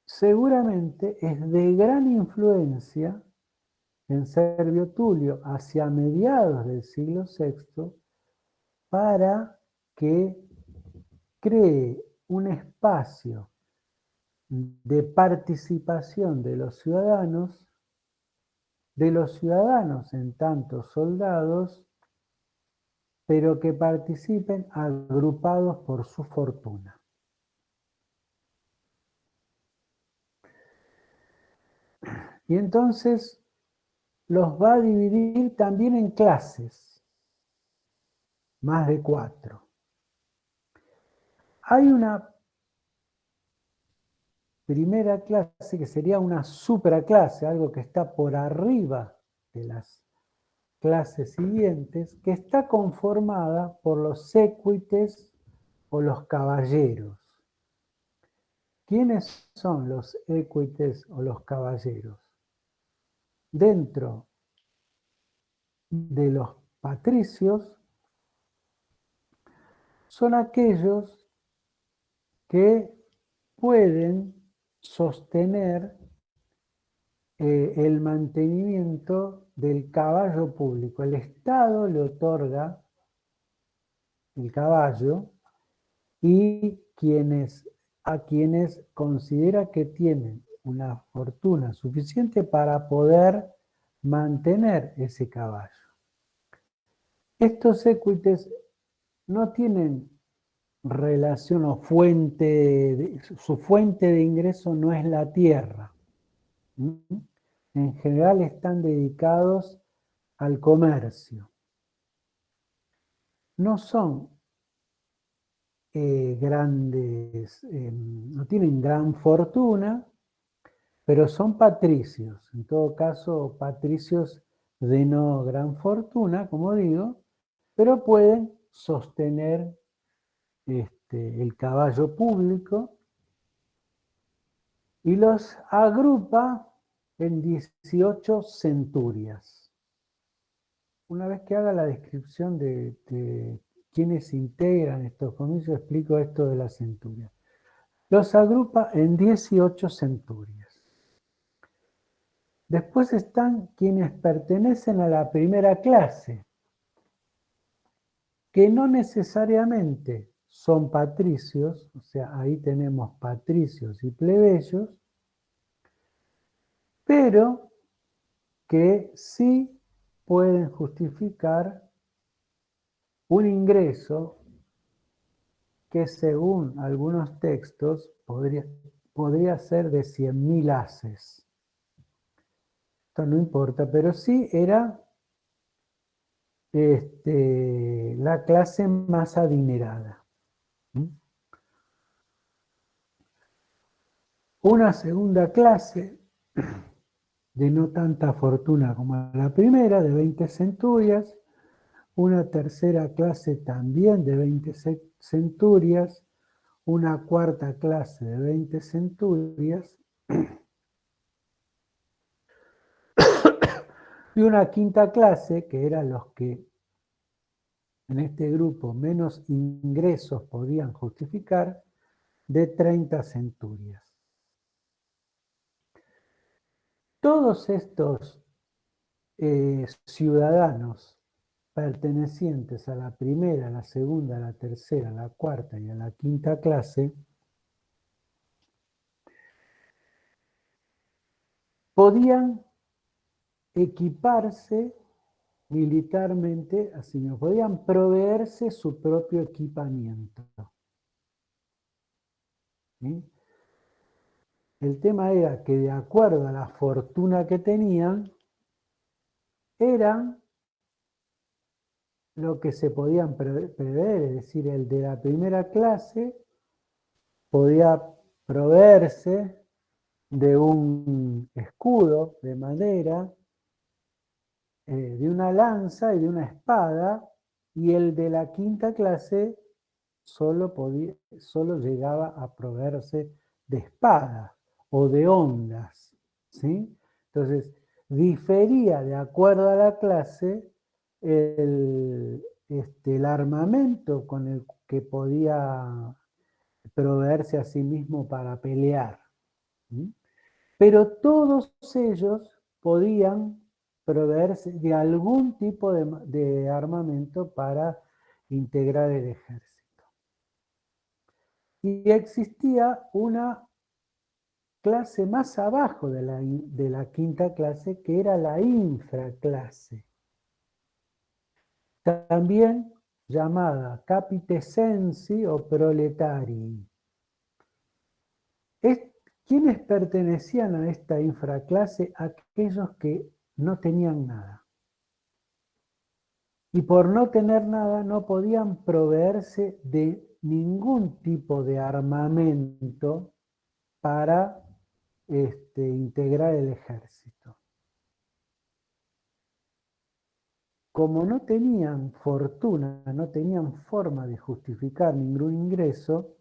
seguramente es de gran influencia en Servio Tulio hacia mediados del siglo VI para que cree un espacio de participación de los ciudadanos en tanto soldados, pero que participen agrupados por su fortuna. Y entonces los va a dividir también en clases, más de 4. Hay una primera clase que sería una supraclase, algo que está por arriba de las clases siguientes, que está conformada por los séquites o los caballeros. ¿Quiénes son los equites o los caballeros? Dentro de los patricios son aquellos que pueden sostener el mantenimiento del caballo público. El Estado le otorga el caballo y a quienes considera que tienen una fortuna suficiente para poder mantener ese caballo. Estos equites no tienen relación o su fuente de ingreso no es la tierra. En general están dedicados al comercio. No son grandes, no tienen gran fortuna, pero son patricios. En todo caso, patricios de no gran fortuna, como digo, pero pueden sostener el caballo público y los agrupa en 18 centurias. Una vez que haga la descripción de quiénes integran estos comicios, explico esto de la centuria. Los agrupa en 18 centurias. Después están quienes pertenecen a la primera clase, que no necesariamente son patricios, o sea, ahí tenemos patricios y plebeyos, pero que sí pueden justificar un ingreso que según algunos textos podría ser de 100.000 haces. Esto no importa, pero sí era la clase más adinerada. Una segunda clase de no tanta fortuna como la primera, de 20 centurias, una tercera clase también de 20 centurias, una cuarta clase de 20 centurias y una quinta clase, que eran los que en este grupo menos ingresos podían justificar, de 30 centurias. Todos estos ciudadanos pertenecientes a la primera, a la segunda, a la tercera, a la cuarta y a la quinta clase podían equiparse militarmente, así mismo, podían proveerse su propio equipamiento. ¿Sí? El tema era que de acuerdo a la fortuna que tenían, eran lo que se podían prever, es decir, el de la primera clase podía proveerse de un escudo de madera, de una lanza y de una espada, y el de la quinta clase solo llegaba a proveerse de espadas o de hondas, ¿sí? Entonces, difería de acuerdo a la clase el armamento con el que podía proveerse a sí mismo para pelear. ¿Sí? Pero todos ellos podían proveerse de algún tipo de armamento para integrar el ejército. Y existía una clase más abajo de la quinta clase, que era la infraclase, también llamada capitesensi o proletarii. ¿Quiénes pertenecían a esta infraclase? Aquellos que no tenían nada. Y por no tener nada no podían proveerse de ningún tipo de armamento para integrar el ejército. Como no tenían fortuna, no tenían forma de justificar ningún ingreso,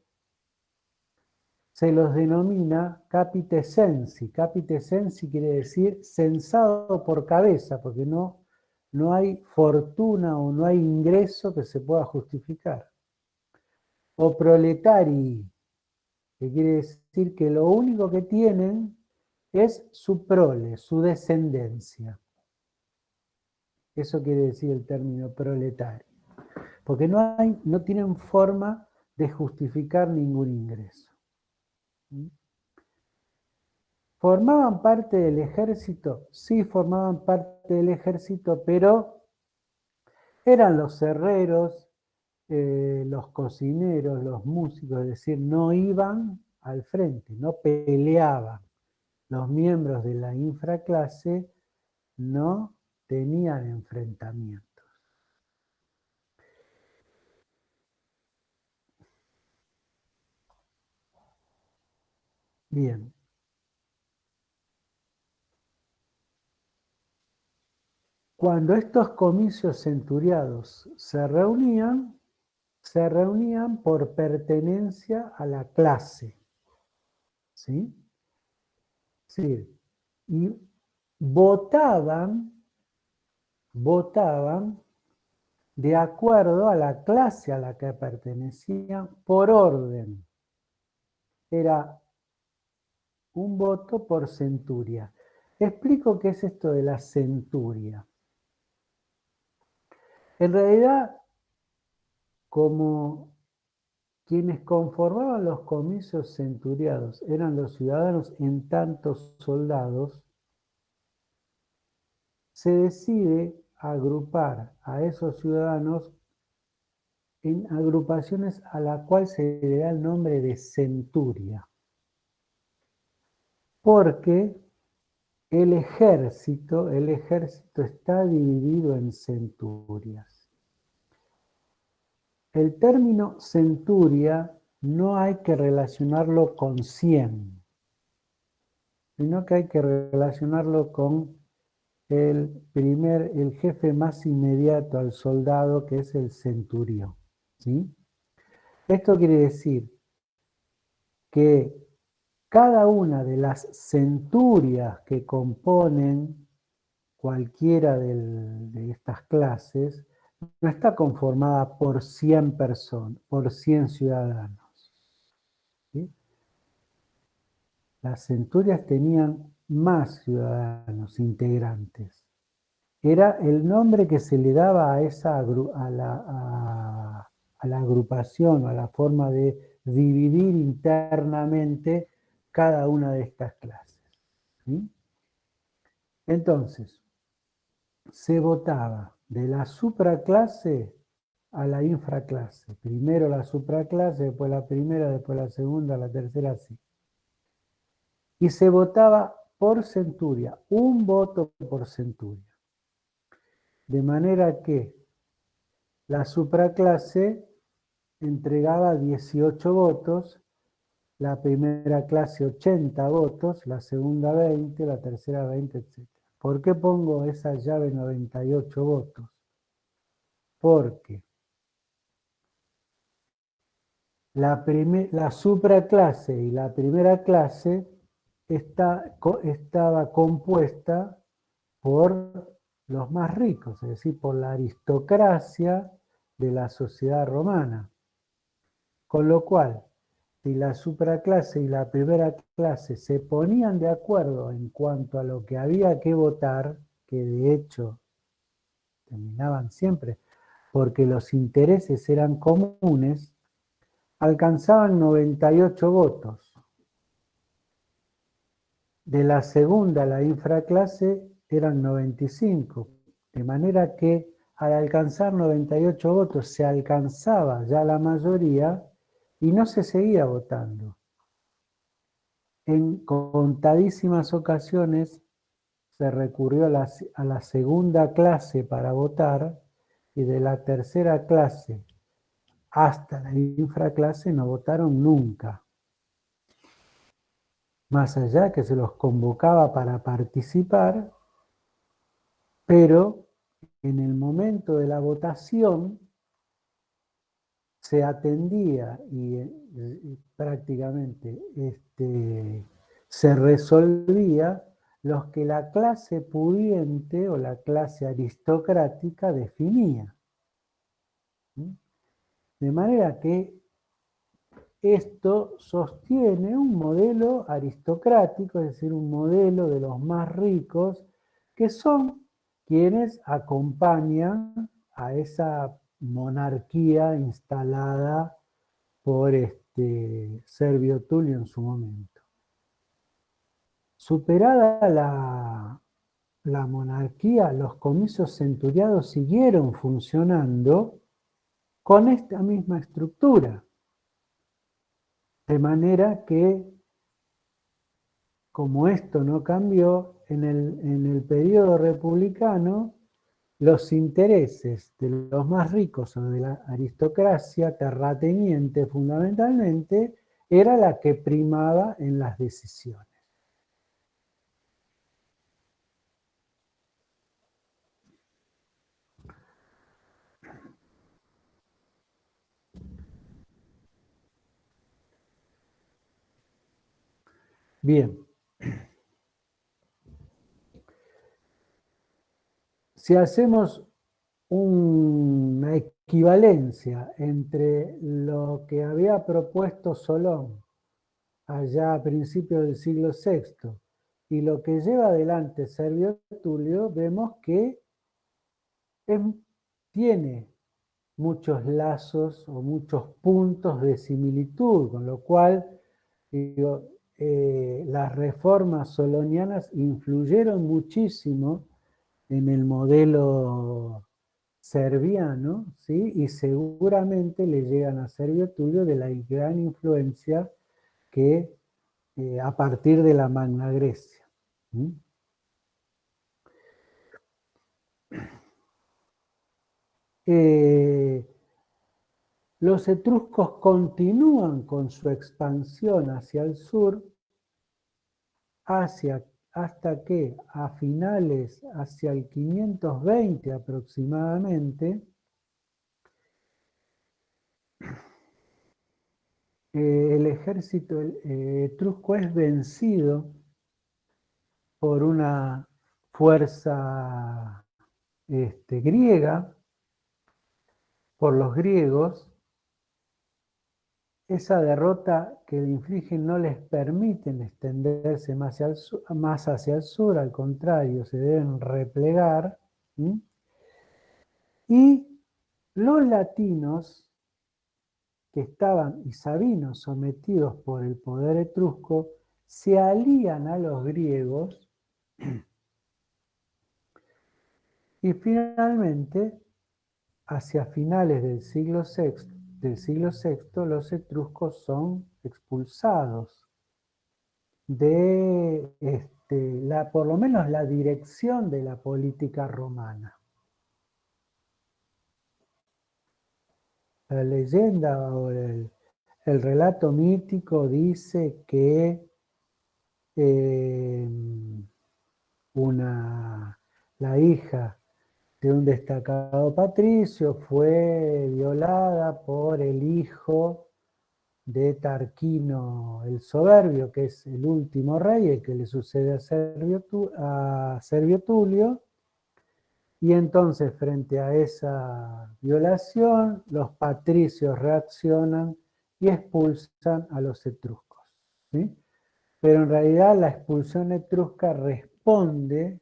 se los denomina capitesensi. Capitesensi quiere decir censado por cabeza, porque no hay fortuna o no hay ingreso que se pueda justificar. O proletari, que quiere decir que lo único que tienen es su prole, su descendencia. Eso quiere decir el término proletario. Porque no tienen forma de justificar ningún ingreso. ¿Formaban parte del ejército? Sí, formaban parte del ejército, pero eran los herreros, los cocineros, los músicos, es decir, no iban al frente, no peleaban. Los miembros de la infraclase no tenían enfrentamientos. Bien. Cuando estos comicios centuriados se reunían por pertenencia a la clase. ¿Sí? Sí. Y votaban de acuerdo a la clase a la que pertenecían por orden. Era un voto por centuria. Explico qué es esto de la centuria. En realidad, como quienes conformaban los comicios centuriados eran los ciudadanos en tantos soldados, se decide agrupar a esos ciudadanos en agrupaciones a la cual se le da el nombre de centuria. Porque el ejército está dividido en centurias. El término centuria no hay que relacionarlo con 100, sino que hay que relacionarlo con el jefe más inmediato al soldado, que es el centurión. ¿Sí? Esto quiere decir que cada una de las centurias que componen cualquiera de estas clases no está conformada por 100 personas, por 100 ciudadanos. ¿Sí? Las centurias tenían más ciudadanos integrantes. Era el nombre que se le daba a la agrupación, a la forma de dividir internamente cada una de estas clases. ¿Sí? Entonces, se votaba de la supraclase a la infraclase. Primero la supraclase, después la primera, después la segunda, la tercera, así. Y se votaba por centuria, un voto por centuria. De manera que la supraclase entregaba 18 votos, la primera clase 80 votos, la segunda 20, la tercera 20, etc. ¿Por qué pongo esa llave 98 votos? Porque la supraclase y la primera clase estaba compuesta por los más ricos, es decir, por la aristocracia de la sociedad romana. Con lo cual, si la supraclase y la primera clase se ponían de acuerdo en cuanto a lo que había que votar, que de hecho terminaban siempre, porque los intereses eran comunes, alcanzaban 98 votos. De la segunda a la infraclase eran 95, de manera que al alcanzar 98 votos se alcanzaba ya la mayoría y no se seguía votando. En contadísimas ocasiones se recurrió a la segunda clase para votar y de la tercera clase hasta la infraclase no votaron nunca. Más allá que se los convocaba para participar, pero en el momento de la votación se atendía y prácticamente se resolvía los que la clase pudiente o la clase aristocrática definía. De manera que esto sostiene un modelo aristocrático, es decir, un modelo de los más ricos, que son quienes acompañan a esa monarquía instalada por Servio Tulio en su momento. Superada la monarquía, los comicios centuriados siguieron funcionando con esta misma estructura. De manera que, como esto no cambió, en el periodo republicano, los intereses de los más ricos o de la aristocracia terrateniente fundamentalmente era la que primaba en las decisiones. Bien. Si hacemos una equivalencia entre lo que había propuesto Solón allá a principios del siglo VI y lo que lleva adelante Servio Tulio, vemos que tiene muchos lazos o muchos puntos de similitud, con lo cual digo, las reformas solonianas influyeron muchísimo en el modelo serviano, ¿sí? Y seguramente le llegan a Servio Tulio de la gran influencia que a partir de la Magna Grecia. Los etruscos continúan con su expansión hacia el sur, hasta que a finales, hacia el 520 aproximadamente, el ejército etrusco es vencido por una fuerza griega, por los griegos. Esa derrota que le infligen no les permite extenderse más hacia el sur, al contrario, se deben replegar. Y los latinos, que estaban y sabinos sometidos por el poder etrusco, se alían a los griegos Y finalmente, hacia finales del siglo VI, los etruscos son expulsados de por lo menos la dirección de la política romana. La leyenda o el relato mítico dice que la hija de un destacado patricio fue violada por el hijo de Tarquino el Soberbio, que es el último rey, el que le sucede a Servio Tulio, y entonces frente a esa violación, los patricios reaccionan y expulsan a los etruscos, ¿sí? Pero en realidad la expulsión etrusca responde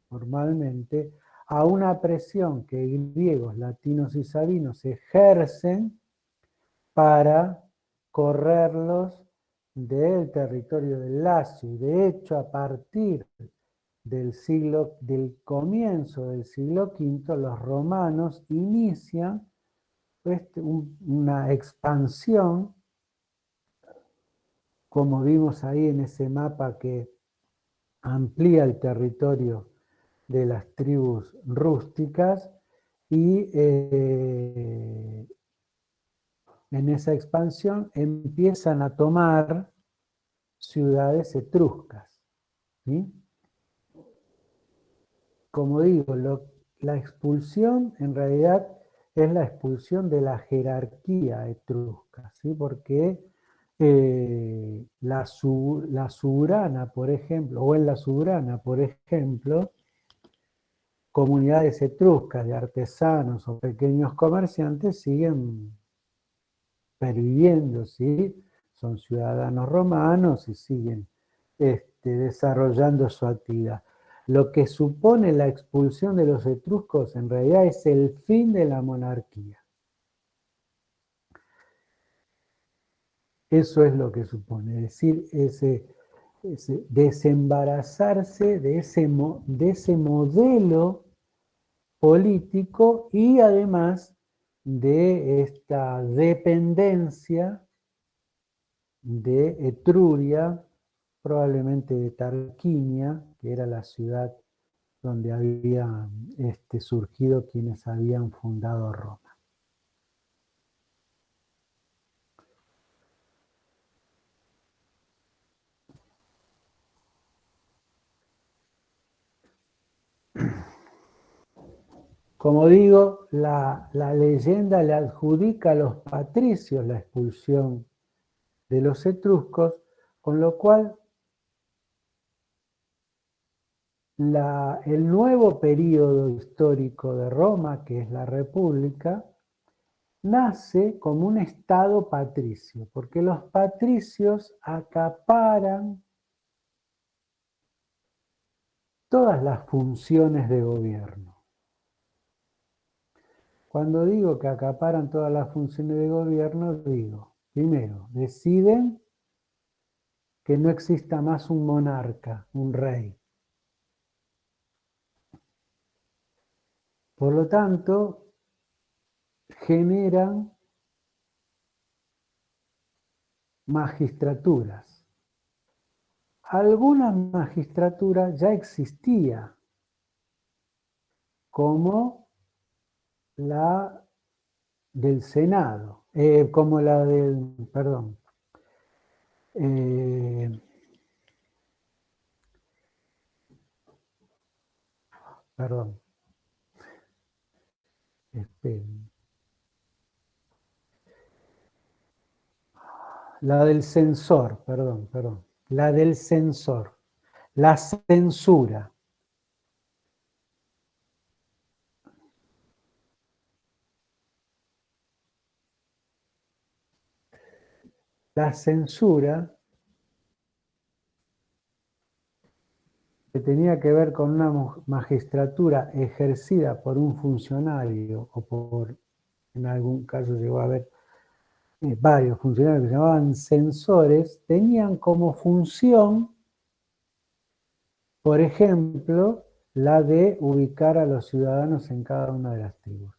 formalmente a una presión que griegos, latinos y sabinos ejercen para correrlos del territorio del Lacio. De hecho, a partir del comienzo del siglo V, los romanos inician una expansión, como vimos ahí en ese mapa que amplía el territorio de las tribus rústicas, y en esa expansión empiezan a tomar ciudades etruscas, ¿sí? Como digo, la expulsión en realidad es la expulsión de la jerarquía etrusca, ¿sí? Porque la Suburana, por ejemplo, o en la Suburana, por ejemplo, comunidades etruscas de artesanos o pequeños comerciantes siguen perviviendo, ¿sí? Son ciudadanos romanos y siguen desarrollando su actividad. Lo que supone la expulsión de los etruscos en realidad es el fin de la monarquía. Eso es lo que supone, es decir, ese desembarazarse de ese modelo político y además de esta dependencia de Etruria, probablemente de Tarquinia, que era la ciudad donde habían surgido quienes habían fundado Roma. Como digo, la leyenda le adjudica a los patricios la expulsión de los etruscos, con lo cual el nuevo período histórico de Roma, que es la República, nace como un estado patricio, porque los patricios acaparan todas las funciones de gobierno. Cuando digo que acaparan todas las funciones de gobierno, digo, primero, deciden que no exista más un monarca, un rey. Por lo tanto, generan magistraturas. Alguna magistratura ya existía, como la del Senado, como la del, perdón, perdón, esperen. La del censor, perdón, la del censor, la censura. La censura, que tenía que ver con una magistratura ejercida por un funcionario, o en algún caso llegó a haber varios funcionarios que se llamaban censores, tenían como función, por ejemplo, la de ubicar a los ciudadanos en cada una de las tribus.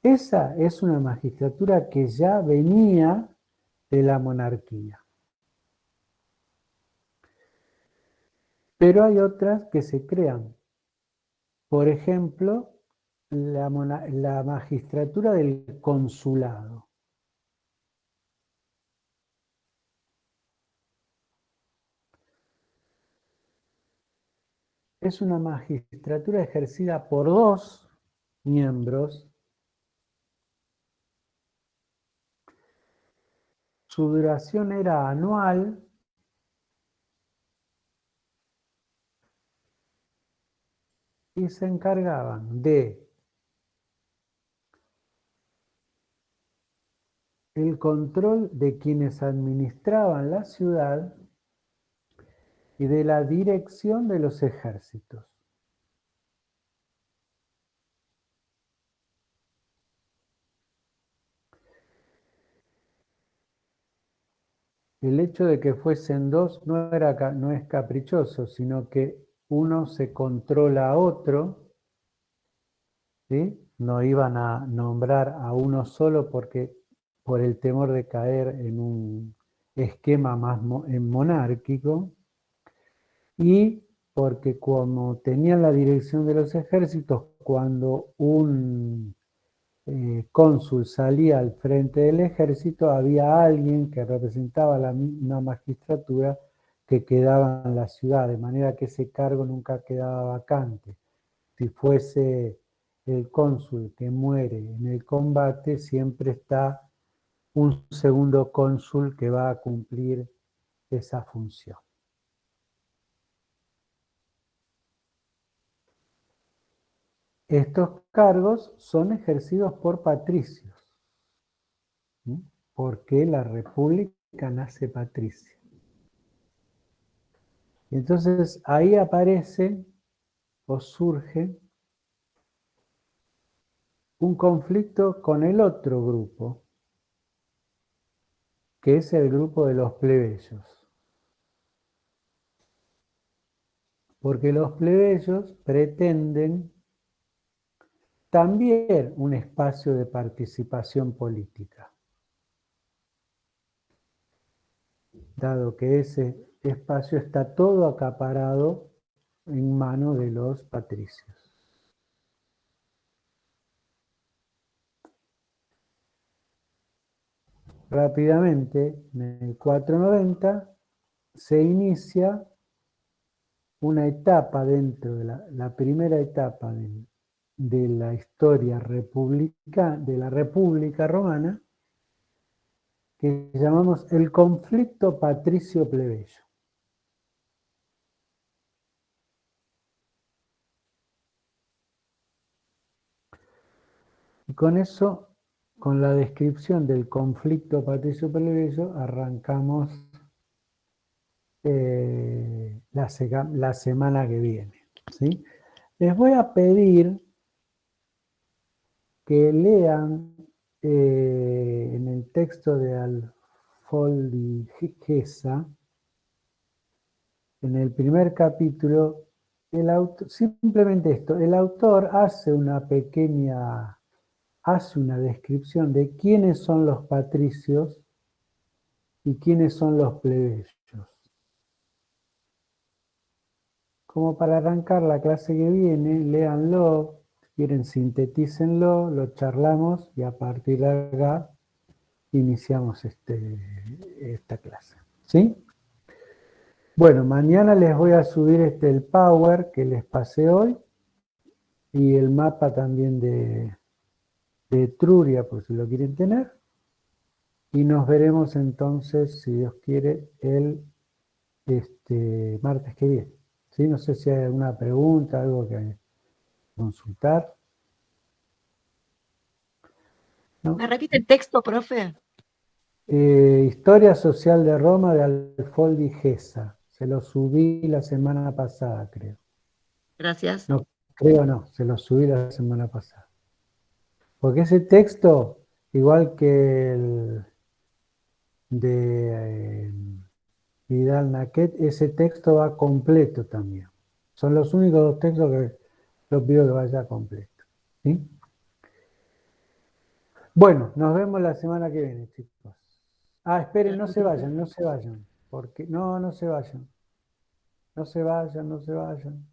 Esa es una magistratura que ya venía de la monarquía. Pero hay otras que se crean. Por ejemplo, la magistratura del consulado. Es una magistratura ejercida por 2 miembros. Su duración era anual. Y se encargaban de el control de quienes administraban la ciudad y de la dirección de los ejércitos. El hecho de que fuesen 2 no es caprichoso, sino que uno se controla a otro, ¿sí? No iban a nombrar a uno solo por el temor de caer en un esquema más monárquico, y porque como tenían la dirección de los ejércitos, cuando un cónsul salía al frente del ejército, había alguien que representaba una magistratura que quedaba en la ciudad, de manera que ese cargo nunca quedaba vacante. Si fuese el cónsul que muere en el combate, siempre está un segundo cónsul que va a cumplir esa función. Estos cargos son ejercidos por patricios, ¿sí? Porque la república nace patricia. Y entonces ahí aparece o surge un conflicto con el otro grupo, que es el grupo de los plebeyos. Porque los plebeyos pretenden también un espacio de participación política, dado que ese espacio está todo acaparado en manos de los patricios. Rápidamente, en el 490, se inicia una etapa dentro de la primera etapa de la historia de la República Romana, que llamamos el conflicto patricio-plebeyo. Y con eso, con la descripción del conflicto patricio-plebeyo, arrancamos la semana que viene, ¿sí? Les voy a pedir que lean en el texto de Alfoldi Gesa, en el primer capítulo, simplemente esto, el autor hace una descripción de quiénes son los patricios y quiénes son los plebeyos. Como para arrancar la clase que viene, léanlo, si quieren sintetícenlo, lo charlamos y a partir de acá iniciamos esta clase. ¿Sí? Bueno, mañana les voy a subir el Power que les pasé hoy y el mapa también de Etruria, por si lo quieren tener. Y nos veremos entonces, si Dios quiere, el martes que viene. ¿Sí? No sé si hay alguna pregunta, algo que consultar. ¿No? ¿Me repite el texto, profe? Historia Social de Roma de Alfoldi Gesa. Se lo subí la semana pasada, creo. Gracias. No, creo no, se lo subí la semana pasada. Porque ese texto, igual que el de Vidal Naquet, ese texto va completo también. Son los únicos 2 textos Yo pido que vaya completo. ¿Sí? Bueno, nos vemos la semana que viene, chicos. Esperen, no se vayan, no se vayan. Porque, no se vayan. No se vayan, no se vayan.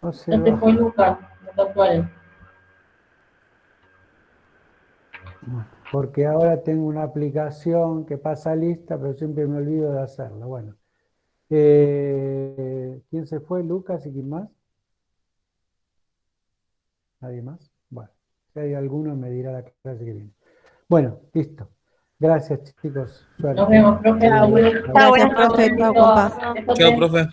No se No te fue vayan. Lucas, no te fue. Porque ahora tengo una aplicación que pasa lista, pero siempre me olvido de hacerla. Bueno. ¿Quién se fue? ¿Lucas y quién más? ¿Nadie más? Bueno, si hay alguno me dirá la clase que viene. Bueno, listo. Gracias, chicos. Suerte. Nos vemos, profe. Chao, Hasta luego. gracias, profe. Chao, compa. Después Chao, te- profe.